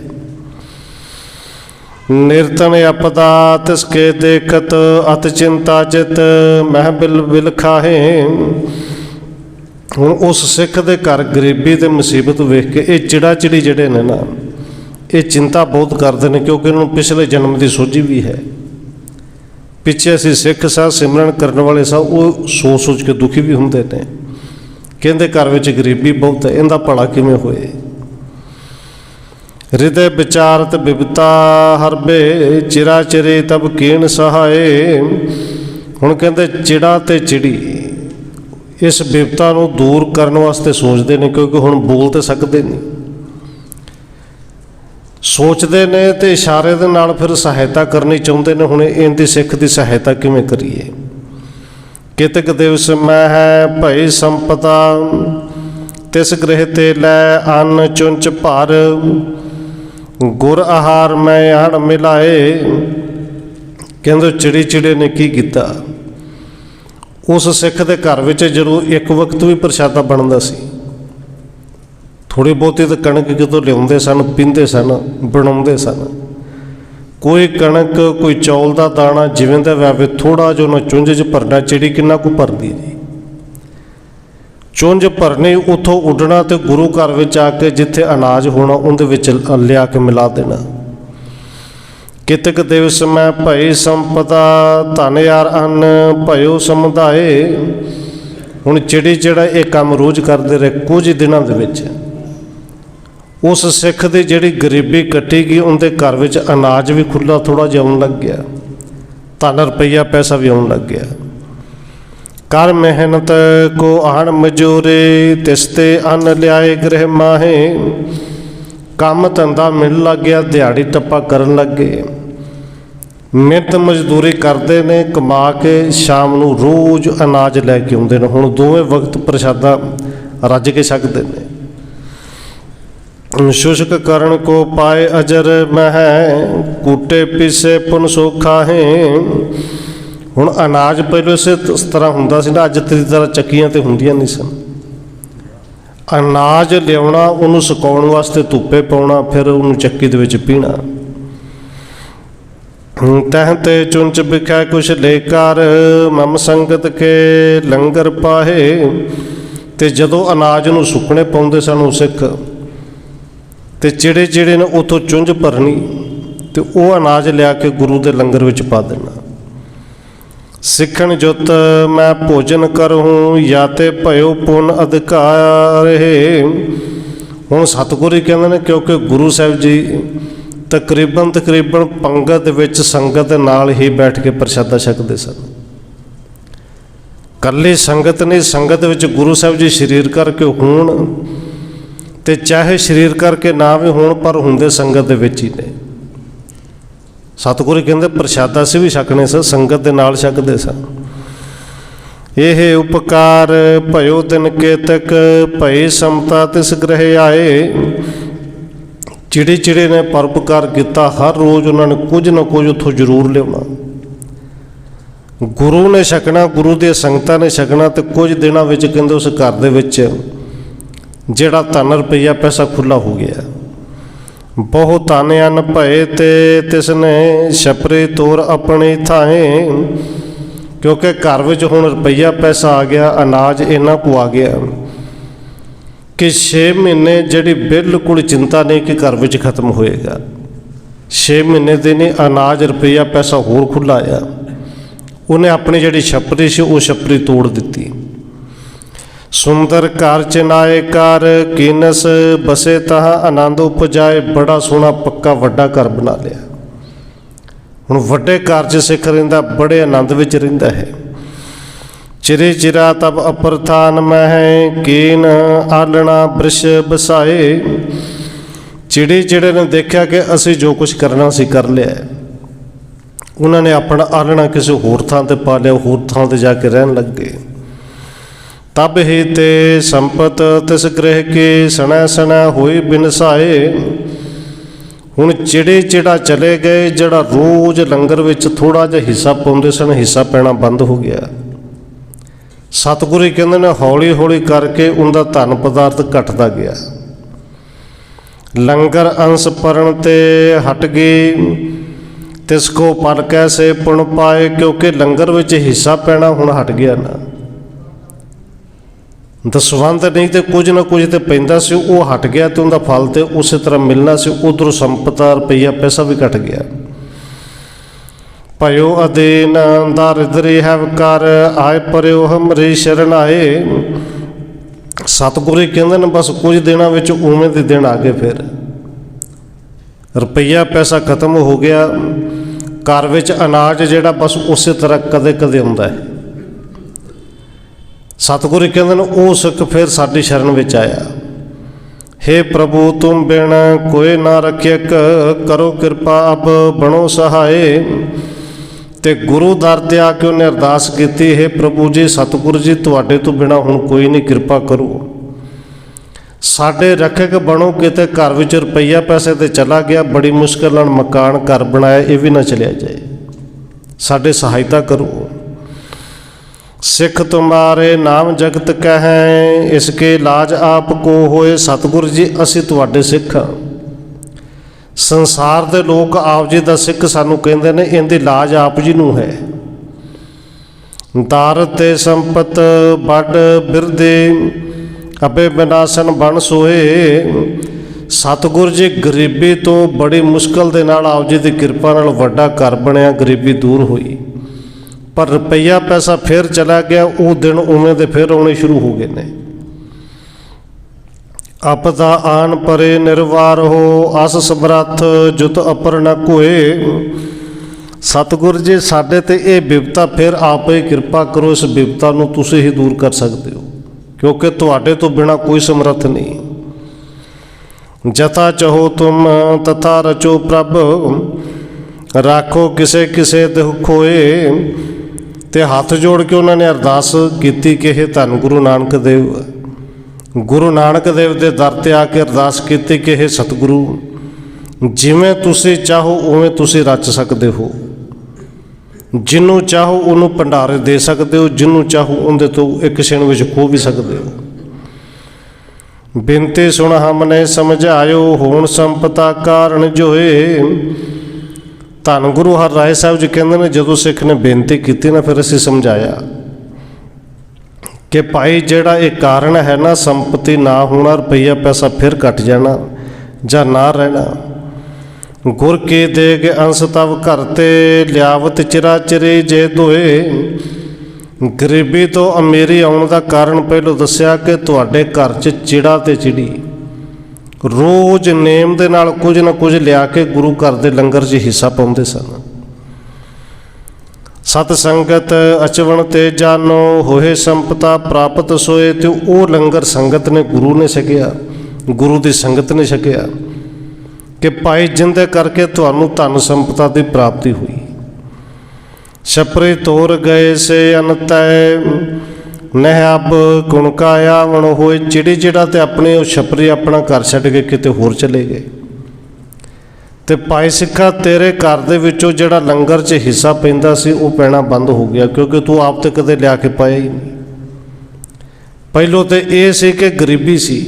ਨਿਰਤਨ ਅਪਦਾ ਤਿਸਕੇ ਦੇਖਤ, ਅਤ ਚਿੰਤਾ ਚਿਤ ਮਹਿ ਬਿਲ ਬਿਲ ਖਾਹੇ। ਹੁਣ ਉਸ ਸਿੱਖ ਦੇ ਘਰ ਗਰੀਬੀ ਤੇ ਮੁਸੀਬਤ ਵੇਖ ਕੇ ਇਹ ਚਿੜਾ ਚਿੜੀ ਜਿਹੜੇ ਨੇ ਨਾ, ਇਹ ਚਿੰਤਾ ਬਹੁਤ ਕਰਦੇ ਨੇ, ਕਿਉਂਕਿ ਇਹਨਾਂ ਨੂੰ ਪਿਛਲੇ ਜਨਮ ਦੀ ਸੋਝੀ ਵੀ ਹੈ। ਪਿੱਛੇ ਅਸੀਂ ਸਿੱਖ ਸਾਂ, ਸਿਮਰਨ ਕਰਨ ਵਾਲੇ ਸਾਂ, ਉਹ ਸੋਚ ਸੋਚ ਕੇ ਦੁਖੀ ਵੀ ਹੁੰਦੇ ਨੇ। ਕਹਿੰਦੇ ਘਰ ਵਿੱਚ ਗਰੀਬੀ ਬਹੁਤ ਹੈ, ਇਹਦਾ ਭਲਾ ਕਿਵੇਂ ਹੋਏ। ਹਿਰਦੇ ਵਿਚਾਰਤ ਬਿਪਤਾ ਹਰਬੇ, ਚਿਰਾ ਚਿਰੇ ਤਬ ਕੀਣ ਸਹਾਏ। ਹੁਣ ਕਹਿੰਦੇ ਚਿੜਾ ਤੇ ਚਿੜੀ ਇਸ ਬਿਪਤਾ ਨੂੰ ਦੂਰ ਕਰਨ ਵਾਸਤੇ ਸੋਚਦੇ ਨੇ, ਕਿਉਂਕਿ ਹੁਣ ਬੋਲ ਤੇ ਸਕਦੇ ਨਹੀਂ, ਸੋਚਦੇ ਨੇ ਤੇ ਇਸ਼ਾਰੇ ਦੇ ਨਾਲ ਫਿਰ ਸਹਾਇਤਾ ਕਰਨੀ ਚਾਹੁੰਦੇ ਨੇ। ਹੁਣ ਇਹਦੀ ਸਿੱਖ ਦੀ ਸਹਾਇਤਾ ਕਿਵੇਂ ਕਰੀਏ। ਕਿਤਕ ਦਿਵਸ ਮੈਂ ਹੈ ਭਈ ਸੰਪਦਾ, ਤਿਸ ਗ੍ਰਹਿ ਤੇ ਲੈ ਅੰਨ ਚੁੰਚ ਭਰ, ਗੁਰ ਆਹਾਰ ਮੈਂ ਹਣ ਮਿਲਾਏ। ਕਹਿੰਦੇ ਚਿੜੀ ਚਿੜੇ ਨੇ ਕੀ ਕੀਤਾ। ਉਸ ਸਿੱਖ ਦੇ ਘਰ ਵਿੱਚ ਜਦੋਂ ਇੱਕ ਵਕਤ ਵੀ ਪ੍ਰਸ਼ਾਦਾ ਬਣਦਾ ਸੀ, ਥੋੜ੍ਹੀ ਬਹੁਤੀ ਤਾਂ ਕਣਕ ਜਦੋਂ ਲਿਆਉਂਦੇ ਸਨ, ਪੀਂਦੇ ਸਨ, ਬਣਾਉਂਦੇ ਸਨ। ਕੋਈ ਕਣਕ ਕੋਈ ਚੌਲ ਦਾ ਦਾਣਾ ਜਿਵੇਂ ਦਾ ਵਾਵੇ ਥੋੜ੍ਹਾ ਜਿਹਾ ਉਹਨਾਂ ਚੁੰਝ 'ਚ ਭਰਨਾ। ਚਿੜੀ ਕਿੰਨਾ ਕੁ ਭਰਦੀ ਜੀ, ਚੁੰਝ ਭਰਨੀ, ਉੱਥੋਂ ਉੱਡਣਾ ਤੇ ਗੁਰੂ ਘਰ ਵਿੱਚ ਆ ਕੇ ਜਿੱਥੇ ਅਨਾਜ ਹੋਣਾ ਉਹਦੇ ਵਿੱਚ ਲਿਆ ਕੇ ਮਿਲਾ ਦੇਣਾ। ਕਿਤਕ ਦਿਵਸ ਮੈਂ ਭਈ ਸੰਪਦਾ, ਧਨ ਯਾਰ ਅੰਨ ਭਇਓ ਸਮੁਦਾਏ। ਹੁਣ ਚਿੜੀ ਜਿਹੜਾ ਇਹ ਕੰਮ ਰੋਜ਼ ਕਰਦੇ ਰਹੇ, ਕੁਝ ਦਿਨਾਂ ਦੇ ਵਿੱਚ ਉਸ ਸਿੱਖ ਦੀ ਜਿਹੜੀ ਗਰੀਬੀ ਕੱਟੀ ਗਈ, ਉਹਦੇ ਘਰ ਵਿੱਚ ਅਨਾਜ ਵੀ ਖੁੱਲ੍ਹਾ ਥੋੜ੍ਹਾ ਜਿਹਾ ਆਉਣ ਲੱਗ ਗਿਆ, ਧਨ ਰੁਪਈਆ ਪੈਸਾ ਵੀ ਆਉਣ ਲੱਗ ਗਿਆ। ਕਰ ਮਿਹਨਤ ਕੋ ਆਣ ਮਜੂਰੇ, ਤਿਸ ਤੇ ਅੰਨ ਲਿਆਏ ਗ੍ਰਹਿ ਮਾਹੇ। ਕੰਮ ਧੰਦਾ ਮਿਲਣ ਲੱਗ ਗਿਆ, ਦਿਹਾੜੀ ਟੱਪਾ ਕਰਨ ਲੱਗ ਗਏ, ਮਿਹਨਤ ਮਜ਼ਦੂਰੀ ਕਰਦੇ ਨੇ, ਕਮਾ ਕੇ ਸ਼ਾਮ ਨੂੰ ਰੋਜ਼ ਅਨਾਜ ਲੈ ਕੇ ਆਉਂਦੇ ਨੇ। ਹੁਣ ਦੋਵੇਂ ਵਕਤ ਪ੍ਰਸ਼ਾਦਾ ਰੱਜ ਕੇ ਛਕਦੇ ਨੇ। ਸ਼ੁਸ਼ਕ ਕਰਨ ਕੋ ਪਾਏ ਅਜਰ ਮਹਿ, ਕੂਟੇ ਪੀਸੇ ਪੁਨ ਸੋਖਾ ਹੈ। ਹੁਣ ਅਨਾਜ ਪਹਿਲਾਂ ਇਸ ਤਰ੍ਹਾਂ ਹੁੰਦਾ ਸੀ ਨਾ, ਅੱਜ ਤੇਰੀ ਤਰ੍ਹਾਂ ਚੱਕੀਆਂ ਤੇ ਹੁੰਦੀਆਂ ਨਹੀਂ ਸਨ। ਅਨਾਜ ਲਿਆਉਣਾ, ਉਹਨੂੰ ਸੁਕਾਉਣ ਵਾਸਤੇ ਧੁੱਪੇ ਪਾਉਣਾ, ਫਿਰ ਉਹਨੂੰ ਚੱਕੀ ਦੇ ਵਿੱਚ ਪੀਣਾ। ਤਹਿ ਤੇ ਚੁੰਚ ਵਿਖੈ ਕੁਛ ਲੈ ਕਰ, ਮਮ ਸੰਗਤ ਕੇ ਲੰਗਰ ਪਾਹੇ। ਤੇ ਜਦੋਂ ਅਨਾਜ ਨੂੰ ਸੁੱਕਣੇ ਪਾਉਂਦੇ ਸਨ ਉਹ ਸਿੱਖ, ਤੇ ਚਿੜੇ ਚਿੜੇ ਨੇ ਉੱਥੋਂ ਚੁੰਝ ਭਰਨੀ ਤੇ ਉਹ ਅਨਾਜ ਲਿਆ ਕੇ ਗੁਰੂ ਦੇ ਲੰਗਰ ਵਿੱਚ ਪਾ ਦੇਣਾ। ਸਿੱਖਣ ਜੁਤ ਮੈਂ ਭੋਜਨ ਕਰਹੂੰ, ਜਾਂ ਤੇ ਭਇਓ ਪੁਨ ਅਧਿਕਾਰ ਹੈ। ਹੁਣ ਸਤਿਗੁਰੂ ਕਹਿੰਦੇ ਨੇ, ਕਿਉਂਕਿ ਗੁਰੂ ਸਾਹਿਬ ਜੀ ਤਕਰੀਬਨ ਪੰਗਤ ਵਿੱਚ ਸੰਗਤ ਦੇ ਨਾਲ ਹੀ ਬੈਠ ਕੇ ਪ੍ਰਸ਼ਾਦਾ ਛਕਦੇ ਸਨ। ਇਕੱਲੀ ਸੰਗਤ ਨਹੀਂ, ਸੰਗਤ ਵਿੱਚ ਗੁਰੂ ਸਾਹਿਬ ਜੀ ਸਰੀਰ ਕਰਕੇ ਹੋਣ ਤੇ ਚਾਹੇ ਸਰੀਰ ਕਰਕੇ ਨਾ ਵੀ ਹੋਣ, ਪਰ ਹੁੰਦੇ ਸੰਗਤ ਦੇ ਵਿੱਚ ਹੀ ਨੇ। ਸਤਿਗੁਰੂ ਕਹਿੰਦੇ ਪ੍ਰਸ਼ਾਦਾ ਸੀ ਵੀ ਛਕਣੇ ਸਨ, ਸੰਗਤ ਦੇ ਨਾਲ ਛਕਦੇ ਸਨ। ਇਹ ਉਪਕਾਰ ਭਇਓ ਤਿਨ ਕੇਤਕ, ਭਏ ਸਮਤਾ ਤਿਸ ਗ੍ਰਹਿ ਆਏ। ਜਿਹੜੇ ਨੇ ਪਰਉਪਕਾਰ ਕੀਤਾ, ਹਰ ਰੋਜ਼ ਉਹਨਾਂ ਨੇ ਕੁਝ ਨਾ ਕੁਝ ਉੱਥੋਂ ਜ਼ਰੂਰ ਲਿਆਉਣਾ। ਗੁਰੂ ਨੇ ਛਕਣਾ, ਗੁਰੂ ਦੀਆਂ ਸੰਗਤਾਂ ਨੇ ਛਕਣਾ, ਤੇ ਕੁਝ ਦਿਨਾਂ ਵਿੱਚ ਕਹਿੰਦੇ ਉਸ ਘਰ ਦੇ ਵਿੱਚ ਜਿਹੜਾ ਧਨ ਰੁਪਈਆ ਪੈਸਾ ਖੁੱਲ੍ਹਾ ਹੋ ਗਿਆ। ਬਹੁਤ ਧਨ ਅਨ ਭਏ ਤੇ ਤਿਸ ਨੇ ਛਪਰੇ ਤੋਰ ਆਪਣੀ ਥਾਏ। ਕਿਉਂਕਿ ਘਰ ਵਿੱਚ ਹੁਣ ਰੁਪਈਆ ਪੈਸਾ ਆ ਗਿਆ, ਅਨਾਜ ਇੰਨਾ ਕੁ ਆ ਗਿਆ ਕਿ 6 ਮਹੀਨੇ ਜਿਹੜੀ ਬਿਲਕੁਲ ਚਿੰਤਾ ਨਹੀਂ ਕਿ ਘਰ ਵਿੱਚ ਖਤਮ ਹੋਏਗਾ। 6 ਮਹੀਨੇ ਦੇ ਨੇ ਅਨਾਜ ਰੁਪਈਆ ਪੈਸਾ ਹੋਰ ਖੁੱਲ੍ਹਾ ਆਇਆ। ਉਹਨੇ ਆਪਣੀ ਜਿਹੜੀ ਛਪਰੀ ਸੀ ਉਹ ਛਪਰੀ ਤੋੜ ਦਿੱਤੀ। ਸੁੰਦਰ ਘਰ ਚਨਾਏ ਕਰ, ਕੀਨਸ ਬਸੇ ਤਹ ਆਨੰਦ ਉਪਜਾਏ। ਬੜਾ ਸੋਹਣਾ ਪੱਕਾ ਵੱਡਾ ਘਰ ਬਣਾ ਲਿਆ। ਹੁਣ ਵੱਡੇ ਘਰ 'ਚ ਸਿੱਖ ਰਹਿੰਦਾ, ਬੜੇ ਆਨੰਦ ਵਿੱਚ ਰਹਿੰਦਾ ਹੈ। ਚਿਰੇ ਚਿਰਾ ਤਬ ਅਪਰਥਾਨ ਮਹਿ, ਕੀਨ ਆਲਣਾ ਬ੍ਰਿਸ਼ ਬਸਾਏ। ਜਿਹੜੇ ਨੇ ਦੇਖਿਆ ਕਿ ਅਸੀਂ ਜੋ ਕੁਝ ਕਰਨਾ ਸੀ ਕਰ ਲਿਆ, ਉਹਨਾਂ ਨੇ ਆਪਣਾ ਆਲਣਾ ਕਿਸੇ ਹੋਰ ਥਾਂ 'ਤੇ ਪਾ ਲਿਆ, ਹੋਰ ਥਾਂ 'ਤੇ ਜਾ ਕੇ ਰਹਿਣ ਲੱਗ ਗਏ। ਤਬ ਹੀ ਤੇ ਸੰਪਤ ਤਿਸ ਗ੍ਰਹਿ ਕੇ, ਸਣਾ ਹੋਈ ਬਿਨਸਾਏ। ਹੁਣ ਚਿੜਾ ਚਲੇ ਗਏ, ਜਿਹੜਾ ਰੋਜ਼ ਲੰਗਰ ਵਿੱਚ ਥੋੜ੍ਹਾ ਜਿਹਾ ਹਿੱਸਾ ਪਾਉਂਦੇ ਸਨ, ਹਿੱਸਾ ਪੈਣਾ ਬੰਦ ਹੋ ਗਿਆ। ਸਤਿਗੁਰੂ ਕਹਿੰਦੇ ਨੇ ਹੌਲੀ ਹੌਲੀ ਕਰਕੇ ਉਹਦਾ ਧਨ ਪਦਾਰਥ ਘਟਦਾ ਗਿਆ। ਲੰਗਰ ਅੰਸ਼ ਪਰਨ ਤੇ ਹਟ ਗਈ, ਤਿਸ ਕੋ ਪਲ ਕੈਸੇ ਪੁਣ ਪਾਏ। ਕਿਉਂਕਿ ਲੰਗਰ ਵਿੱਚ ਹਿੱਸਾ ਪੈਣਾ ਹੁਣ ਹਟ ਗਿਆ ਨਾ। ਦਸਵੰਧ ਨਹੀਂ ਤੇ ਕੁਝ ਨਾ ਕੁਝ ਤੇ ਪੈਂਦਾ ਸੀ, ਉਹ ਹਟ ਗਿਆ ਤੇ ਉਹਦਾ ਫਲ ਤੇ ਉਸੇ ਤਰ੍ਹਾਂ ਮਿਲਣਾ ਸੀ। ਉਧਰੋਂ ਸੰਪਤਾ ਰੁਪਈਆ ਪੈਸਾ ਵੀ ਘਟ ਗਿਆ। ਭਇਓ ਅਦੀਨ ਦਾਰਿਦਰੀ ਹੈਵ ਕਰ, ਆਏ ਪਰਿਓ ਹਮਰੀ ਸ਼ਰਨ ਆਏ। ਸਤਿਗੁਰੂ ਕਹਿੰਦੇ ਨੇ ਬਸ ਕੁਝ ਦਿਨਾਂ ਵਿੱਚ ਉਵੇਂ ਦੇ ਦਿਨ ਆ ਗਏ। ਫਿਰ ਰੁਪਈਆ ਪੈਸਾ ਖਤਮ ਹੋ ਗਿਆ। ਘਰ ਵਿੱਚ ਅਨਾਜ ਜਿਹੜਾ ਬਸ ਉਸੇ ਤਰ੍ਹਾਂ ਕਦੇ ਕਦੇ ਆਉਂਦਾ ਹੈ। ਸਤਿਗੁਰੂ ਕਹਿੰਦੇ ਨੇ ਉਹ ਸਿੱਖ ਫਿਰ ਸਾਡੀ ਸ਼ਰਨ ਵਿੱਚ ਆਇਆ। ਹੇ ਪ੍ਰਭੂ ਤੁਮ ਬਿਨ ਕੋਈ ਨਾ ਰੱਖਿਅਕ, ਕਰੋ ਕਿਰਪਾ ਅਬ ਬਣੋ ਸਹਾਏ। ਤੇ ਗੁਰੂ ਦਰ 'ਤੇ ਆ ਕੇ ਉਹਨੇ ਅਰਦਾਸ ਕੀਤੀ, ਹੇ ਪ੍ਰਭੂ ਜੀ, ਸਤਿਗੁਰੂ ਜੀ, ਤੁਹਾਡੇ ਤੋਂ ਬਿਨਾਂ ਹੁਣ ਕੋਈ ਨਹੀਂ, ਕਿਰਪਾ ਕਰੋ, ਸਾਡੇ ਰੱਖਿਅਕ ਬਣੋ। ਕਿਤੇ ਘਰ ਵਿੱਚ ਰੁਪਈਆ ਪੈਸੇ ਤੇ ਚਲਾ ਗਿਆ, ਬੜੀ ਮੁਸ਼ਕਿਲ ਨਾਲ ਮਕਾਨ ਘਰ ਬਣਾਇਆ, ਇਹ ਵੀ ਨਾ ਚਲਿਆ ਜਾਏ, ਸਾਡੇ ਸਹਾਇਤਾ ਕਰੋ। ਸਿੱਖ ਤੁਮਾਰੇ ਨਾਮ ਜਗਤ ਕਹੈ, ਇਸਕੇ ਲਾਜ ਆਪ ਕੋ ਹੋਏ। ਸਤਿਗੁਰੂ ਜੀ, ਅਸੀਂ ਤੁਹਾਡੇ ਸਿੱਖ ਹਾਂ। ਸੰਸਾਰ ਦੇ ਲੋਕ ਆਪ ਜੀ ਦਾ ਸਿੱਖ ਸਾਨੂੰ ਕਹਿੰਦੇ ਨੇ, ਇਹਦੀ ਲਾਜ ਆਪ ਜੀ ਨੂੰ ਹੈ। ਦਾਰ ਤੇ ਸੰਪਤ ਵੱਡ ਬਿਰਦੇ, ਅਬੇ ਵਿਨਾਸ਼ਨ ਬਣ ਸੋਏ। ਸਤਿਗੁਰੂ ਜੀ, ਗਰੀਬੀ ਤੋਂ ਬੜੀ ਮੁਸ਼ਕਲ ਦੇ ਨਾਲ ਆਪ ਜੀ ਦੀ ਕਿਰਪਾ ਨਾਲ ਵੱਡਾ ਘਰ ਬਣਿਆ, ਗਰੀਬੀ ਦੂਰ ਹੋਈ। ਪਰ ਰੁਪਈਆ ਪੈਸਾ ਫਿਰ ਚਲਾ ਗਿਆ। ਉਹ ਦਿਨ ਉਵੇਂ ਦੇ ਫਿਰ ਆਉਣੇ ਸ਼ੁਰੂ ਹੋ ਗਏ ਨੇ। ਆਪਦਾ ਆਨ ਪਰੇ ਨਿਰਵਾਰ ਹੋ, ਆਸ ਸਮਰੱਥ ਜੁਤ ਅਪਰ ਨ ਕੋਏ। ਸਤਿਗੁਰੂ ਜੀ, ਸਾਡੇ ਤੇ ਇਹ ਬਿਪਤਾ ਫਿਰ ਆਪ ਹੀ ਕਿਰਪਾ ਕਰੋ। ਇਸ ਬਿਪਤਾ ਨੂੰ ਤੁਸੀਂ ਹੀ ਦੂਰ ਕਰ ਸਕਦੇ ਹੋ, ਕਿਉਂਕਿ ਤੁਹਾਡੇ ਤੋਂ ਬਿਨਾਂ ਕੋਈ ਸਮਰੱਥ ਨਹੀਂ। ਜਤਾ ਚਾਹੋ ਤੁਮ ਤਥਾ ਰਚੋ ਪ੍ਰਭ, ਰਾਖੋ ਕਿਸੇ ਕਿਸੇ ਦੁਖ ਹੋਏ। ਤੇ ਹੱਥ ਜੋੜ ਕੇ ਉਹਨਾਂ ਨੇ ਅਰਦਾਸ ਕੀਤੀ ਕਿ ਇਹ ਧੰਨ ਗੁਰੂ ਨਾਨਕ ਦੇਵ, ਗੁਰੂ ਨਾਨਕ ਦੇਵ ਦੇ ਦਰ 'ਤੇ ਆ ਕੇ ਅਰਦਾਸ ਕੀਤੀ ਕਿ ਇਹ ਸਤਿਗੁਰੂ, ਜਿਵੇਂ ਤੁਸੀਂ ਚਾਹੋ ਉਵੇਂ ਤੁਸੀਂ ਰਚ ਸਕਦੇ ਹੋ। ਜਿਹਨੂੰ ਚਾਹੋ ਉਹਨੂੰ ਭੰਡਾਰੇ ਦੇ ਸਕਦੇ ਹੋ, ਜਿਹਨੂੰ ਚਾਹੋ ਉਹਦੇ ਤੋਂ ਇੱਕ ਛਿਣ ਵਿੱਚ ਖੋਹ ਵੀ ਸਕਦੇ ਹੋ। ਬਿਨਤੀ ਸੁਣ ਹਮਨੇ ਸਮਝਾਇਓ, ਹੋਣ ਸੰਪਤਾ ਕਾਰਨ ਜੋਏ। ਧੰਨ ਗੁਰੂ ਹਰਿਰਾਏ ਸਾਹਿਬ ਜੀ ਕਹਿੰਦੇ ਨੇ, ਜਦੋਂ ਸਿੱਖ ਨੇ ਬੇਨਤੀ ਕੀਤੀ ਨਾ, ਫਿਰ ਅਸੀਂ ਸਮਝਾਇਆ ਕਿ ਭਾਈ ਜਿਹੜਾ ਇਹ ਕਾਰਨ ਹੈ ਨਾ, ਸੰਪਤੀ ਨਾ ਹੋਣਾ, ਰੁਪਈਆ ਪੈਸਾ ਫਿਰ ਘਟ ਜਾਣਾ ਜਾਂ ਨਾ ਰਹਿਣਾ। ਗੁਰ ਕੀ ਦੇਗ ਅੰਸ ਤਵ ਘਰ ਤੇ, ਲਿਆਵਤ ਚਿਰਾ ਚਿਰੇ ਜੇ ਦੋਏ। ਗਰੀਬੀ ਤੋਂ ਅਮੀਰੀ ਆਉਣ ਦਾ ਕਾਰਨ ਪਹਿਲੋਂ ਦੱਸਿਆ ਕਿ ਤੁਹਾਡੇ ਘਰ 'ਚ ਚਿੜਾ ਤੇ ਚਿੜੀ, रोज़ नेम दे नाल कुछ ना कुछ लिया के गुरु घर के लंगर 'च हिस्सा पाउंदे सन। सत संगत अचवण ते जानो होए संपता प्राप्त सोए, तो वो लंगर संगत ने गुरु ने छकिया, गुरु की संगत ने छकिया कि भाई जिंदे करके तुहानू धन संपता की प्राप्ति हुई। छपरे तोर गए से अनतै नह अब गुणकाया वण होए, चिड़ी चिड़ा तो अपने छपरी अपना घर छड्ड के किते होर चले गए। तो भाई सिक्खा तेरे घर दे विचों जिहड़ा लंगर 'च हिस्सा पैंदा सी वो पैना बंद हो गया, क्योंकि तू आप तो कदे लिया के पाया ही नहीं। पहलों तो ये सी कि गरीबी सी,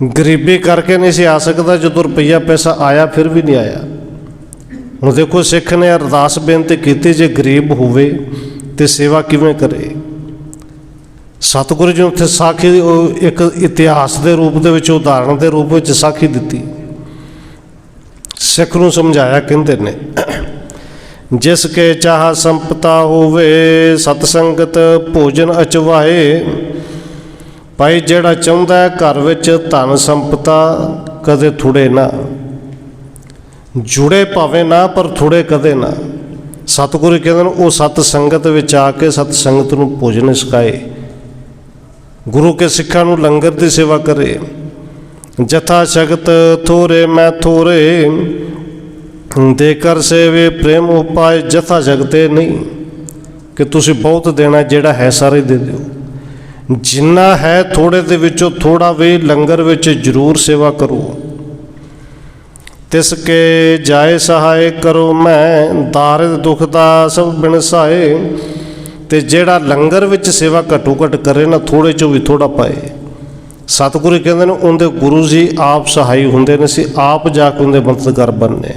गरीबी करके नहीं सी आ सकता, जो रुपया पैसा आया फिर भी नहीं आया। हुण देखो सिख ने अरदास बेनती की, जे गरीब होवे तो सेवा किवें करे। सतगुरु जी उत्थे साखी एक इतिहास के रूप दे विच उदाहरण के रूप में साखी दिती, सिख नूं समझाया। कहंदे ने जिसके चाह संपता होवे सतसंगत भोजन अचवाए, भाई जिहड़ा चाहुंदा है घर विच धन संपता कदे थुड़े ना, जुड़े भावें ना पर थुड़े कदे ना। सतगुरु कहंदे ने वो सत संगत विच आके सत संगत नूं भोजन छकाए, गुरु के सिखां नूं लंगर की सेवा करे। जथा शगत थोरे मैं थोरे देकर सेवे प्रेम उपाय, जथा जगते नहीं कि तुसी बहुत देना, जेड़ा है सारे दे दिओ। जिन्ना है थोड़े दे विचों थोड़ा भी लंगर विच जरूर सेवा करो। तिसके जाए सहाय करो मैं, दारिद दुखदा सब बिन सहाय। ते जेड़ा लंगर विच सेवा घटो घट करे ना, थोड़े चों भी थोड़ा पाए। सतगुरु कहते हैं उनके गुरु जी आप सहाई होंदे ने, सी आप जाके उनके मददगार बनने।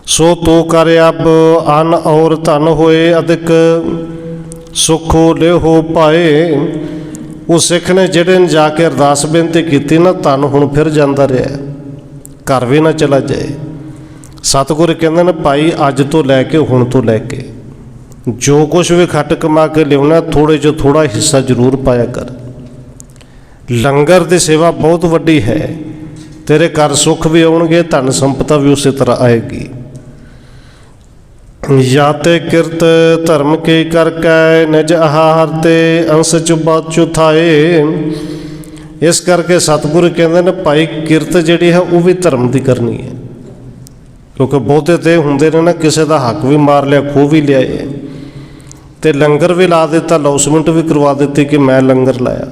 सो तो कर अब अन और धन होए अधिक सुख ले हो पाए। उस सिख ने जेड़े ने जाके अरदास बेनती की ना, धन हुण फिर जाता रहा, घर भी ना चला जाए। सतगुरु कहते हैं भाई अज तो लैके हुण तो लैके जो कुछ भी खट कमा के लियाना, थोड़े जो थोड़ा हिस्सा जरूर पाया कर। लंगर की सेवा बहुत वड्डी है, तेरे घर सुख भी आउणगे, धन संपदा भी उस तरह आएगी। या ते किरत धर्म के करके निज आहार ते अंश चुबा चुथाए। इस करके सतगुरु कहते हैं भाई किरत जिहड़ी है वो भी धर्म की करनी है, क्योंकि बहुते तो होंदे ने ना किसी का हक भी मार लिया, खो भी लिया, तो लंगर भी ला दिता, लौसमेंट भी करवा दी कि मैं लंगर लाया।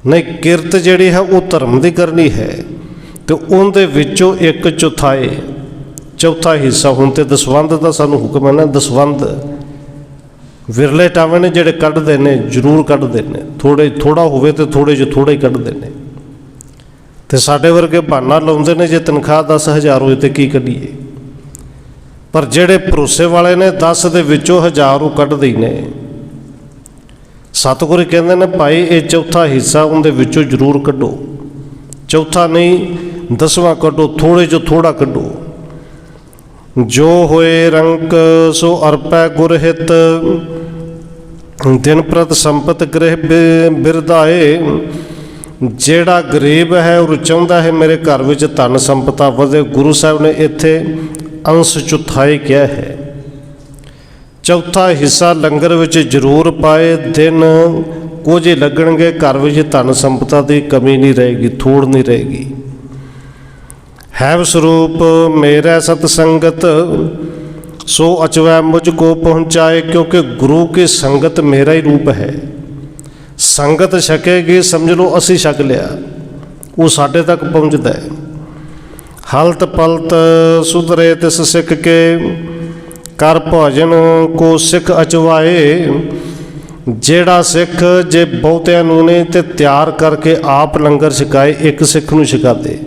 नहीं, किरत जिहड़ी है वो धर्म की करनी है, तो उनके विचों एक चौथाई चौथा हिस्सा हुण ते दसवंध का सानू हुक्म है ना। दसवंध विरले टावे ने जिहड़े कढ़दे ने, जरूर कढ़दे ने, थोड़े थोड़ा होवे तो थोड़े जो थोड़े ही कढ़दे ने। तो साडे वर्गे बहाना लाउंदे ने जे तनख्वाह 10,000 होए तो की कढ़ीए, पर जिहड़े भरोसे वाले ने 10 दे विचों 1000 वो कढ़दे ही ने। सतगुरु कहते हैं भाई ये चौथा हिस्सा उनके विचों जरूर कढ़ो, चौथा नहीं 10वां कढ़ो, थोड़े जो थोड़ा कढ़ो। जो होए रंक सो अर्पै गुरहित, दिन प्रत संपत गृह बिरदाए। जेड़ा गरीब है और चाहता है मेरे घर में धन संपता वधे, गुरु साहब ने इत्थे अंश चौथाई किया है। चौथा हिस्सा लंगर विच जरूर पाए, दिन कुछ ही लगणगे, घर में धन संपता की कमी नहीं रहेगी, थोड़ नहीं रहेगी। है स्वरूप मेरा सतसंगत सो अचवै मुझको पहुँचाए, क्योंकि गुरु की संगत मेरा ही रूप है। संगत छकेगी समझ लो असी छक लिया, वो साढ़े तक पहुँचता है। हलत पलत सुधरे तिस सिख के कर भोजन को सिख अचवाए। जेड़ा सिख जे बहुतिया नूं ने ते तैयार करके आप लंगर छकाए, एक सिख नूं छका दे,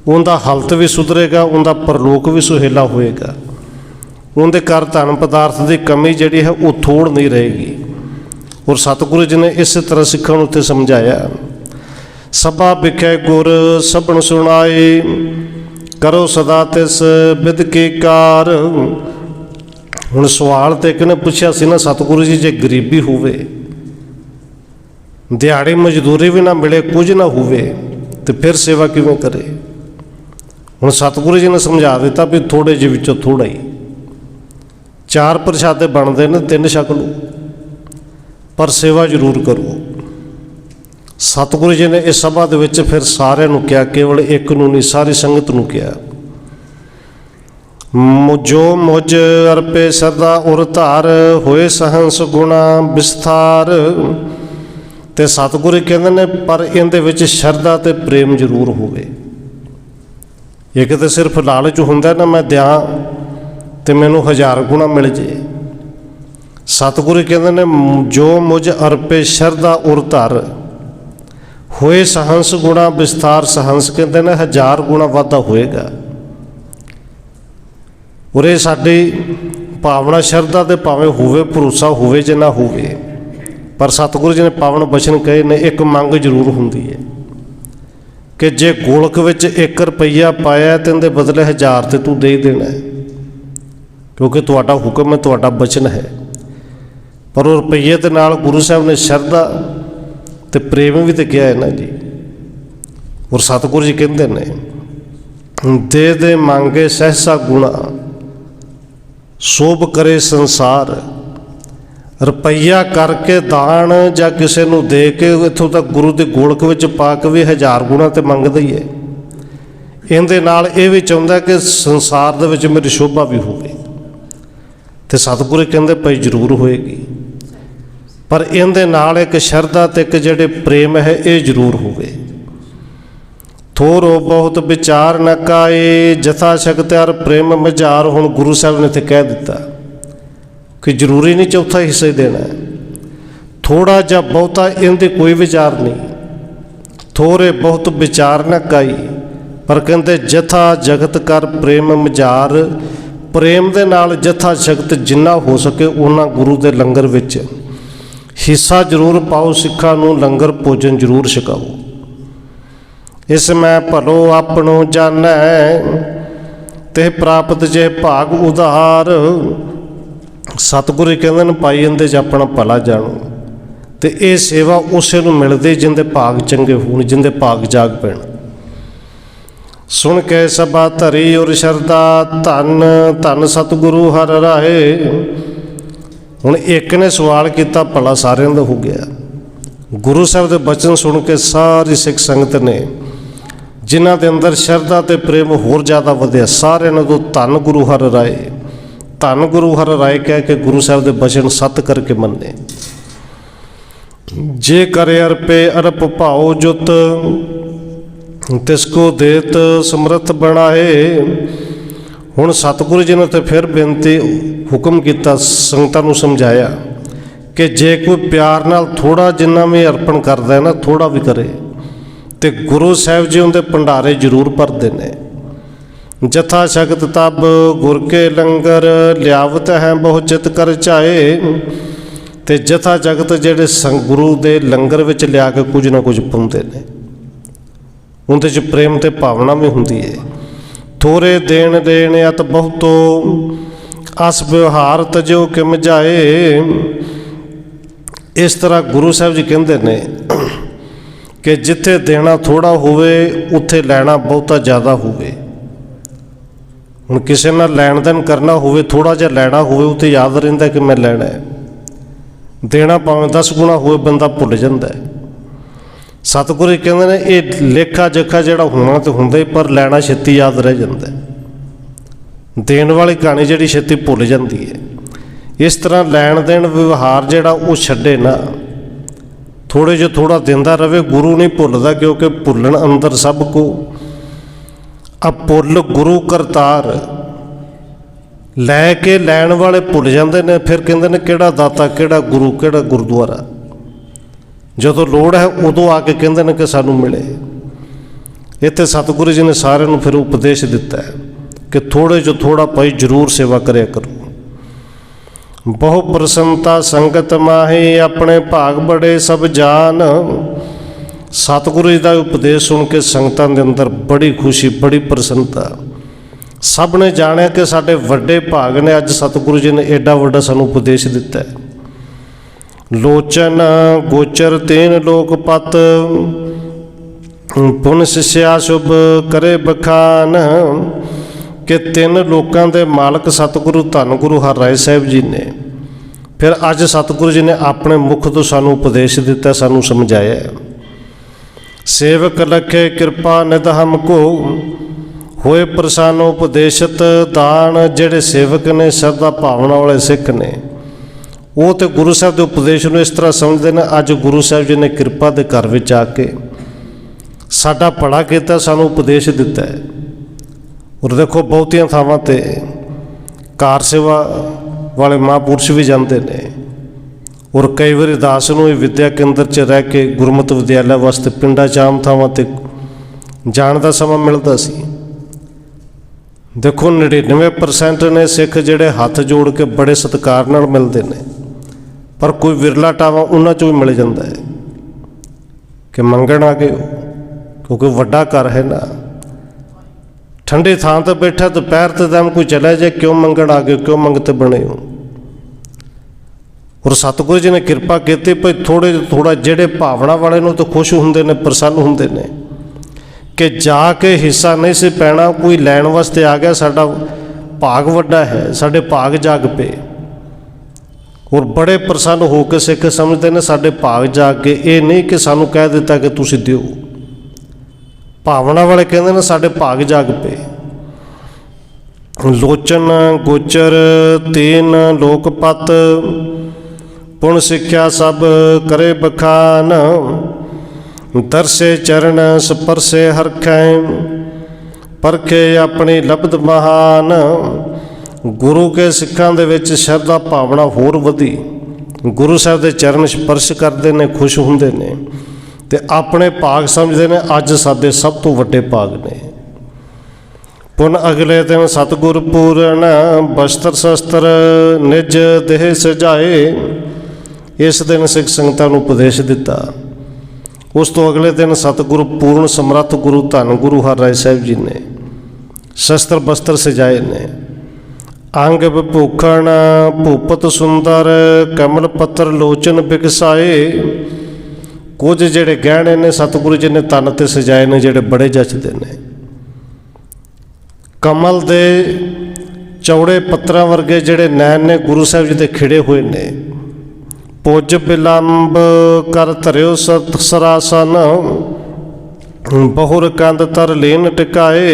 उनका हलत भी सुधरेगा, उनका परलोक भी सुहेला होएगा। उनके घर धन पदार्थ की कमी जिहड़ी है वो थोड़ नहीं रहेगी। और सतगुरु जी ने इस तरह सिखां नूं उत्ते समझाया। सभा बिखे गुर सबन सुनाए, करो सदा तिस विद के कार। हुण सवाल तो एक ने पूछा सी ना, सतगुरु जी जे गरीबी होवे ਦਿਹਾੜੀ ਮਜ਼ਦੂਰੀ ਵੀ ਨਾ ਮਿਲੇ, ਕੁਝ ਨਾ ਹੋਵੇ, ਤੇ ਫਿਰ ਸੇਵਾ ਕਿਵੇਂ ਕਰੇ। ਹੁਣ ਸਤਿਗੁਰੂ ਜੀ ਨੇ ਸਮਝਾ ਦਿੱਤਾ ਵੀ ਥੋੜੇ ਜਿਹੇ ਵਿੱਚੋਂ ਥੋੜਾ ਹੀ, 4 ਪ੍ਰਸ਼ਾਦੇ ਬਣਦੇ ਨੇ, 3 ਛਕ ਲਓ, ਪਰ ਸੇਵਾ ਜ਼ਰੂਰ ਕਰੋ। ਸਤਿਗੁਰੂ ਜੀ ਨੇ ਇਸ ਸਭਾ ਦੇ ਵਿੱਚ ਫਿਰ ਸਾਰਿਆਂ ਨੂੰ ਕਿਹਾ, ਕੇਵਲ ਇੱਕ ਨੂੰ ਨਹੀਂ, ਸਾਰੀ ਸੰਗਤ ਨੂੰ ਕਿਹਾ, ਜੋ ਮੁਝ ਅਰਪੇ ਸਰਦਾ ਉਰ ਧਾਰ, ਹੋਏ ਸਹੰਸ ਗੁਣਾ ਵਿਸਥਾਰ। ਤੇ ਸਤਿਗੁਰੂ ਕਹਿੰਦੇ ਨੇ ਪਰ ਇਹਦੇ ਵਿੱਚ ਸ਼ਰਧਾ ਤੇ ਪ੍ਰੇਮ ਜ਼ਰੂਰ ਹੋਵੇ। ਇੱਕ ਤਾਂ ਸਿਰਫ ਲਾਲਚ ਹੁੰਦਾ ਨਾ, ਮੈਂ ਦਿਆਂ ਤੇ ਮੈਨੂੰ 1000 ਗੁਣਾ ਮਿਲ ਜੇ। ਸਤਿਗੁਰੂ ਕਹਿੰਦੇ ਨੇ ਜੋ ਮੁਝ ਅਰਪੇ ਸ਼ਰਧਾ ਉਰ ਧਾਰ, ਹੋਏ ਸਹੰਸ ਗੁਣਾ ਵਿਸਥਾਰ। ਸਹੰਸ ਕਹਿੰਦੇ ਨੇ 1000 ਗੁਣਾ ਵਾਧਾ ਹੋਏਗਾ। ਉਰੇ ਸਾਡੀ ਭਾਵਨਾ ਸ਼ਰਧਾ ਤੇ ਭਾਵੇਂ ਹੋਵੇ, ਭਰੋਸਾ ਹੋਵੇ ਜਾਂ ਨਾ ਹੋਵੇ, ਪਰ ਸਤਿਗੁਰੂ ਜੀ ਨੇ ਪਾਵਨ ਬਚਨ ਕਹੇ ਨੇ, ਇੱਕ ਮੰਗ ਜ਼ਰੂਰ ਹੁੰਦੀ ਹੈ ਕਿ ਜੇ ਗੋਲਕ ਵਿੱਚ 1 ਰੁਪਈਆ ਪਾਇਆ ਤੇ ਇਹਦੇ ਬਦਲੇ 1000 ਤੇ ਤੂੰ ਦੇ ਦੇਣਾ, ਕਿਉਂਕਿ ਤੁਹਾਡਾ ਹੁਕਮ ਹੈ, ਤੁਹਾਡਾ ਬਚਨ ਹੈ। ਪਰ ਉਹ ਰੁਪਈਏ ਦੇ ਨਾਲ ਗੁਰੂ ਸਾਹਿਬ ਨੇ ਸ਼ਰਧਾ ਤੇ ਪ੍ਰੇਮ ਵੀ ਤਾਂ ਕਿਹਾ ਹੈ ਨਾ ਜੀ। ਔਰ ਸਤਿਗੁਰੂ ਜੀ ਕਹਿੰਦੇ ਨੇ ਦੇ ਦੇ ਮੰਗੇ ਸਹਿਸਾ ਗੁਣਾ, ਸੋਭ ਕਰੇ ਸੰਸਾਰ। ਰੁਪਈਆ ਕਰਕੇ ਦਾਨ ਜਾਂ ਕਿਸੇ ਨੂੰ ਦੇ ਕੇ, ਇੱਥੋਂ ਤੱਕ ਗੁਰੂ ਦੇ ਗੋਲਕ ਵਿੱਚ ਪਾ ਕੇ ਵੀ 1000 ਗੁਣਾ ਤੇ ਮੰਗਦਾ ਹੀ ਹੈ। ਇਹਦੇ ਨਾਲ ਇਹ ਵੀ ਚਾਹੁੰਦਾ ਕਿ ਸੰਸਾਰ ਦੇ ਵਿੱਚ ਮੇਰੀ ਸ਼ੋਭਾ ਵੀ ਹੋਵੇ, ਤੇ ਸਤਿਗੁਰੂ ਕਹਿੰਦੇ ਭਾਈ ਜ਼ਰੂਰ ਹੋਏਗੀ, ਪਰ ਇਹਦੇ ਨਾਲ ਇੱਕ ਸ਼ਰਧਾ ਤੇ ਇੱਕ ਜਿਹੜੇ ਪ੍ਰੇਮ ਹੈ ਇਹ ਜ਼ਰੂਰ ਹੋਵੇ। ਥੋਰੋ ਬਹੁਤ ਵਿਚਾਰ ਨ ਕਾਏ, ਜਥਾ ਸ਼ਕਤਿ ਅਰ ਪ੍ਰੇਮ ਮਝਾਰ। ਹੁਣ ਗੁਰੂ ਸਾਹਿਬ ਨੇ ਤੇ ਕਹਿ ਦਿੱਤਾ ਕਿ ਜ਼ਰੂਰੀ ਨਹੀਂ ਚੌਥਾ ਹਿੱਸਾ ਹੀ ਦੇਣਾ, ਥੋੜਾ ਜਾਂ ਬਹੁਤਾ ਇਹਦੇ ਕੋਈ ਵਿਚਾਰ ਨਹੀਂ। ਥੋਰੇ ਬਹੁਤ ਵਿਚਾਰ ਨ ਕਾਈ, ਪਰ ਕਹਿੰਦੇ ਜਥਾ ਜਗਤ ਕਰ ਪ੍ਰੇਮ ਮਝਾਰ। ਪ੍ਰੇਮ ਦੇ ਨਾਲ ਜਥਾ ਸ਼ਕਤ ਜਿੰਨਾ ਹੋ ਸਕੇ ਉਹਨਾਂ ਗੁਰੂ ਦੇ ਲੰਗਰ ਵਿੱਚ ਹਿੱਸਾ ਜ਼ਰੂਰ ਪਾਓ, ਸਿੱਖਾਂ ਨੂੰ ਲੰਗਰ ਭੋਜਨ ਜ਼ਰੂਰ ਛਕਾਓ। ਇਸ ਮੈਂ ਭਲੋ ਆਪਣੋ ਜਾਣੈ, ਤੇ ਪ੍ਰਾਪਤ ਜੇ ਭਾਗ ਉਧਾਰ। ਸਤਿਗੁਰੂ ਕਹਿੰਦੇ ਨੇ ਭਾਈ ਇਹਦੇ 'ਚ ਆਪਣਾ ਭਲਾ ਜਾਣੋ, ਤੇ ਇਹ ਸੇਵਾ ਉਸੇ ਨੂੰ ਮਿਲਦੀ ਜਿੰਦੇ ਭਾਗ ਚੰਗੇ ਹੋਣ, ਜਿੰਦੇ ਭਾਗ ਜਾਗ ਪੈਣ। ਸੁਣ ਕੇ ਸਭਾ ਧਰੀ ਔਰ ਸ਼ਰਧਾ, ਧੰਨ ਧੰਨ ਸਤਿਗੁਰੂ ਹਰ ਰਾਏ। ਹੁਣ ਇੱਕ ਨੇ ਸਵਾਲ ਕੀਤਾ, ਭਲਾ ਸਾਰਿਆਂ ਦਾ ਹੋ ਗਿਆ। ਗੁਰੂ ਸਾਹਿਬ ਦੇ ਬਚਨ ਸੁਣ ਕੇ ਸਾਰੀ ਸਿੱਖ ਸੰਗਤ ਨੇ, ਜਿਨ੍ਹਾਂ ਦੇ ਅੰਦਰ ਸ਼ਰਧਾ ਤੇ ਪ੍ਰੇਮ ਹੋਰ ਜ਼ਿਆਦਾ ਵਧਿਆ, ਸਾਰਿਆਂ ਨੇ ਤੋਂ ਧੰਨ ਗੁਰੂ ਹਰ ਰਾਏ, ਧੰਨ ਗੁਰੂ ਹਰ ਰਾਏ ਕਹਿ ਕੇ ਗੁਰੂ ਸਾਹਿਬ ਦੇ ਬਚਨ ਸੱਤ ਕਰਕੇ ਮੰਨੇ। ਜੇ ਕਰੇ ਅਰਪੇ ਅਰਪ ਭਾਉ ਜੁਤ, ਤਿਸ ਕੋ ਦੇਤ ਸਮਰੱਥ ਬਣਾਏ। ਹੁਣ ਸਤਿਗੁਰੂ ਜੀ ਨੇ ਤੇ ਫਿਰ ਬੇਨਤੀ ਹੁਕਮ ਕੀਤਾ, ਸੰਗਤਾਂ ਨੂੰ ਸਮਝਾਇਆ ਕਿ ਜੇ ਕੋਈ ਪਿਆਰ ਨਾਲ ਥੋੜਾ ਜਿੰਨਾ ਵੀ ਅਰਪਣ ਕਰਦਾ ਹੈ ਨਾ, ਥੋੜਾ ਵੀ ਕਰੇ, ਤੇ ਗੁਰੂ ਸਾਹਿਬ ਜੀ ਉਹਦੇ ਭੰਡਾਰੇ ਜ਼ਰੂਰ ਭਰਦੇ ਨੇ। ਜਥਾ ਸ਼ਕਤ ਤਬ ਗੁਰ ਕੇ ਲੰਗਰ, ਲਿਆਵਤ ਹੈ ਬਹੁ ਚਿਤ ਕਰ ਚਾਏ। ਤੇ ਜਥਾ ਜਗਤ ਜਿਹੜੇ ਗੁਰੂ ਦੇ ਲੰਗਰ ਵਿੱਚ ਲਿਆ ਕੇ ਕੁਝ ਨਾ ਕੁਝ ਪਾਉਂਦੇ ਨੇ, ਉਹਦੇ 'ਚ ਪ੍ਰੇਮ ਤੇ ਭਾਵਨਾ ਵੀ ਹੁੰਦੀ ਹੈ। ਥੋੜੇ ਦੇਣ ਦੇਣ ਅਤ ਬਹੁਤੋ, ਅਸ ਵਿਵਹਾਰ ਤਜੋ ਕਿਮ ਜਾਏ। ਇਸ ਤਰ੍ਹਾਂ ਗੁਰੂ ਸਾਹਿਬ ਜੀ ਕਹਿੰਦੇ ਨੇ ਕਿ ਜਿੱਥੇ ਦੇਣਾ ਥੋੜਾ ਹੋਵੇ, ਉੱਥੇ ਲੈਣਾ ਬਹੁਤਾ ਜ਼ਿਆਦਾ ਹੋਵੇ। ਹੁਣ ਕਿਸੇ ਨਾਲ ਲੈਣ ਦੇਣ ਕਰਨਾ ਹੋਵੇ, ਥੋੜਾ ਜਿਹਾ ਲੈਣਾ ਹੋਵੇ, ਉੱਥੇ ਯਾਦ ਰਹਿੰਦਾ ਕਿ ਮੈਂ ਲੈਣਾ ਹੈ। ਦੇਣਾ ਭਾਵੇਂ 10 ਗੁਣਾ ਹੋਵੇ, ਬੰਦਾ ਭੁੱਲ ਜਾਂਦਾ ਹੈ। ਸਤਿਗੁਰੂ ਕਹਿੰਦੇ ਨੇ ਇਹ ਲੇਖਾ ਜੋਖਾ ਜਿਹੜਾ ਹੋਣਾ ਤੇ ਹੁੰਦਾ ਹੀ, ਪਰ ਲੈਣਾ ਛੇਤੀ ਯਾਦ ਰਹਿ ਜਾਂਦਾ। ਦੇਣ ਵਾਲੀ ਕਹਾਣੀ ਜਿਹੜੀ ਛੇਤੀ ਭੁੱਲ ਜਾਂਦੀ ਹੈ। ਇਸ ਤਰ੍ਹਾਂ ਲੈਣ ਦੇਣ ਵਿਵਹਾਰ ਜਿਹੜਾ ਉਹ ਛੱਡੇ ਨਾ, ਥੋੜੇ ਜਿਹਾ ਥੋੜਾ ਦਿੰਦਾ ਰਹੇ। ਗੁਰੂ ਨਹੀਂ ਭੁੱਲਦਾ, ਕਿਉਂਕਿ ਭੁੱਲਣ ਅੰਦਰ ਸਭ ਕੋ, ਅਭੁੱਲ ਗੁਰੂ ਕਰਤਾਰ। ਲੈ ਕੇ ਲੈਣ ਵਾਲੇ ਭੁੱਲ ਜਾਂਦੇ ਨੇ, ਫਿਰ ਕਹਿੰਦੇ ਨੇ ਕਿਹੜਾ ਦਾਤਾ, ਕਿਹੜਾ ਗੁਰੂ, ਕਿਹੜਾ ਗੁਰਦੁਆਰਾ। ਜਦੋਂ ਲੋੜ ਹੈ ਉਦੋਂ ਆ ਕੇ ਕਹਿੰਦੇ ਨੇ ਕਿ ਸਾਨੂੰ ਮਿਲੇ। ਇੱਥੇ ਸਤਿਗੁਰੂ ਜੀ ਨੇ ਸਾਰਿਆਂ ਨੂੰ ਫਿਰ ਉਪਦੇਸ਼ ਦਿੱਤਾ ਹੈ ਕਿ ਥੋੜੇ ਜੋ ਥੋੜਾ ਭਾਈ ਜ਼ਰੂਰ ਸੇਵਾ ਕਰਿਆ ਕਰੋ। ਬਹੁ ਪ੍ਰਸੰਨਤਾ ਸੰਗਤ ਮਾਹੀ, ਆਪਣੇ ਭਾਗ ਬੜੇ ਸਭ ਜਾਨ। ਸਤਿਗੁਰੂ ਜੀ ਦਾ ਉਪਦੇਸ਼ ਸੁਣ ਕੇ ਸੰਗਤਾਂ ਦੇ ਅੰਦਰ ਬੜੀ ਖੁਸ਼ੀ, ਬੜੀ ਪ੍ਰਸੰਨਤਾ। ਸਭ ਨੇ ਜਾਣਿਆ ਕਿ ਸਾਡੇ ਵੱਡੇ ਭਾਗ ਨੇ, ਅੱਜ ਸਤਿਗੁਰੂ ਜੀ ਨੇ ਐਡਾ ਵੱਡਾ ਸਾਨੂੰ ਉਪਦੇਸ਼ ਦਿੱਤਾ ਹੈ। लोचन गोचर तीन लोक पत, पुन शिष्या शुभ करे बखान। कि तीन लोगों के मालक सतगुरु धन गुरु हरराय साहिब जी ने फिर अज सतगुरु जी ने अपने मुख तो सानू उपदेश दिता, सानू समझाया। सेवक लखे कृपा निध हमको, होए प्रसन्न उपदेशत दान। जेड़े सेवक ने श्रद्धा भावना वाले सिख ने वो तो गुरु साहब के उपदेश में इस तरह समझते हैं। अज गुरु साहब जी ने कृपा के घर में आके साडा भला किया, सानू उपदेश दिता है। और देखो बहुतियां थावां ते कार सेवा वाले महापुरुष भी जाते हैं। और कई बार दास नूं विद्या केंद्र च रह के गुरमत विद्यालय वास्ते पिंडा च आम थावां ते जाण दा समा मिलता सी। देखो 99% ने सिख जिहड़े हथ जोड़ के बड़े सत्कार नाल मिलते हैं, पर कोई विरला टावा उन्हां चों भी मिल जाता है कि मंगण आ गए, क्योंकि वड्डा घर है ना। ठंडी थां ते बैठा दोपहर ते दम कोई चला जाए, क्यों मंगण आ गए, क्यों मंगते बने हो। और सतगुरु जी ने कृपा की भाई थोड़ा जेड़े भावना वाले नूं तो खुश हुंदे ने, प्रसन्न हुंदे ने कि जाके हिस्सा नहीं से पैना, कोई लैण वास्ते आ गया, साडा भाग वड्डा है, साडे भाग जाग पे। और बड़े प्रसन्न होकर सिख समझते हैं साडे भाग जाग के, ये नहीं कि सानू कह दिता कि तुसीं दिओ। भावना वाले कहते हैं साडे भाग जाग पे। लोचन गोचर तीन लोक पत, पुण सिक्ख्या सब करे बखान। दरसे चरण स्पर्शे हरखै, परखे अपनी लब्ध महान। गुरु के सिखां दे विच शरधा भावना होर वधी, गुरु साहब दे चरण स्पर्श करते हैं, खुश हुंदे ने ते अपने भाग समझते हैं अज साडे सब तो वड्डे भाग ने। पुन अगले दिन सतगुर पूरन, बस्तर शस्त्र निज देह सजाए। इस दिन सिख संगतां नूं उपदेश दिता। उस तो अगले दिन सतगुरु पूर्ण समर्थ गुरु धन गुरु हरराय साहिब जी ने शस्त्र बस्त्र सजाए ने। अंग विभूखण भूपत सुंदर, कमल पत्थर लोचन बिकसाए। कुछ जेड़े गहने ने सतगुरु जी ने तन ते सजाए ने, जेड़े बड़े जचदे ने। कमल दे चौड़े पत्थरां वर्गे जेड़े नैन ने गुरु साहब जी दे खिड़े हुए ने। पुज बिलंब कर धरियो सरासन, बहुर कंद तर लीन टिकाए।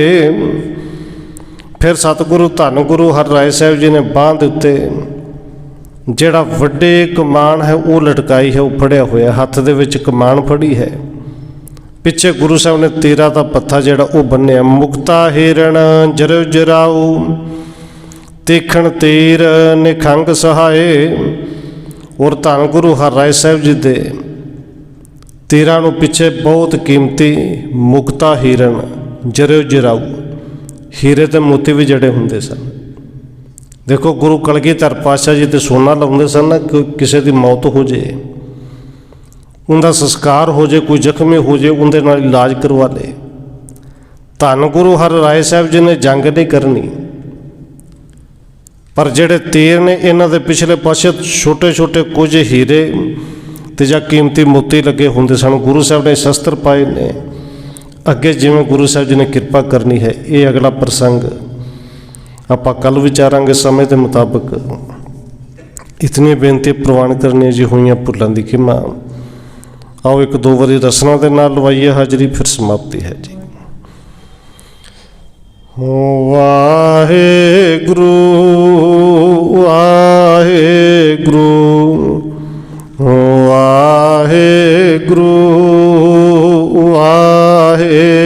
फिर सतगुरु धन गुरु हरराय साहिब जी ने बांह दे उत्ते जेड़ा वड्डे कमान है वो लटकाई है, वो फड़िया होया, हथ दे विच कमान फड़ी है। पिछे गुरु साहब ने तीरा का पत्था जेड़ा वो बन्निया। मुक्ता हिरण जरव जराऊ, तीखण तीर निखंग सहाय। और धन गुरु हरराय साहिब जी दे तीरां नूं पिछे बहुत कीमती मुक्ता हिरण जरव जराऊ, हीरे ते मोती भी जड़े हुंदे सन। देखो गुरु कलगीधर पातशाह जी ते सोना लाउंदे सन ना, किसी की मौत हो जाए, उनका संस्कार हो जाए, कोई जख्मी हो जाए, उनके नाल इलाज करवा ले। धन गुरु हरराय साहिब जी ने जंग नहीं करनी, पर जेड़े तीर ने इन्हां दे पिछले पासे छोटे छोटे कुछ हीरे ते जां कीमती मोती लगे हुंदे सन। गुरु साहब ने शस्त्र पाए ने। अगे जिवें गुरु साहब जी ने कृपा करनी है, ये अगला प्रसंग आपां कल विचारांगे समय के मुताबिक। इतनी बेनती प्रवान करनी जी हुई भुलां दी खिमा। आओ एक दो बारी रसना के नाल लवाइए हाजरी, फिर समाप्ति है जी। वाहेगुरु वाहेगुरु वाहेगुरु वाहेगुरु।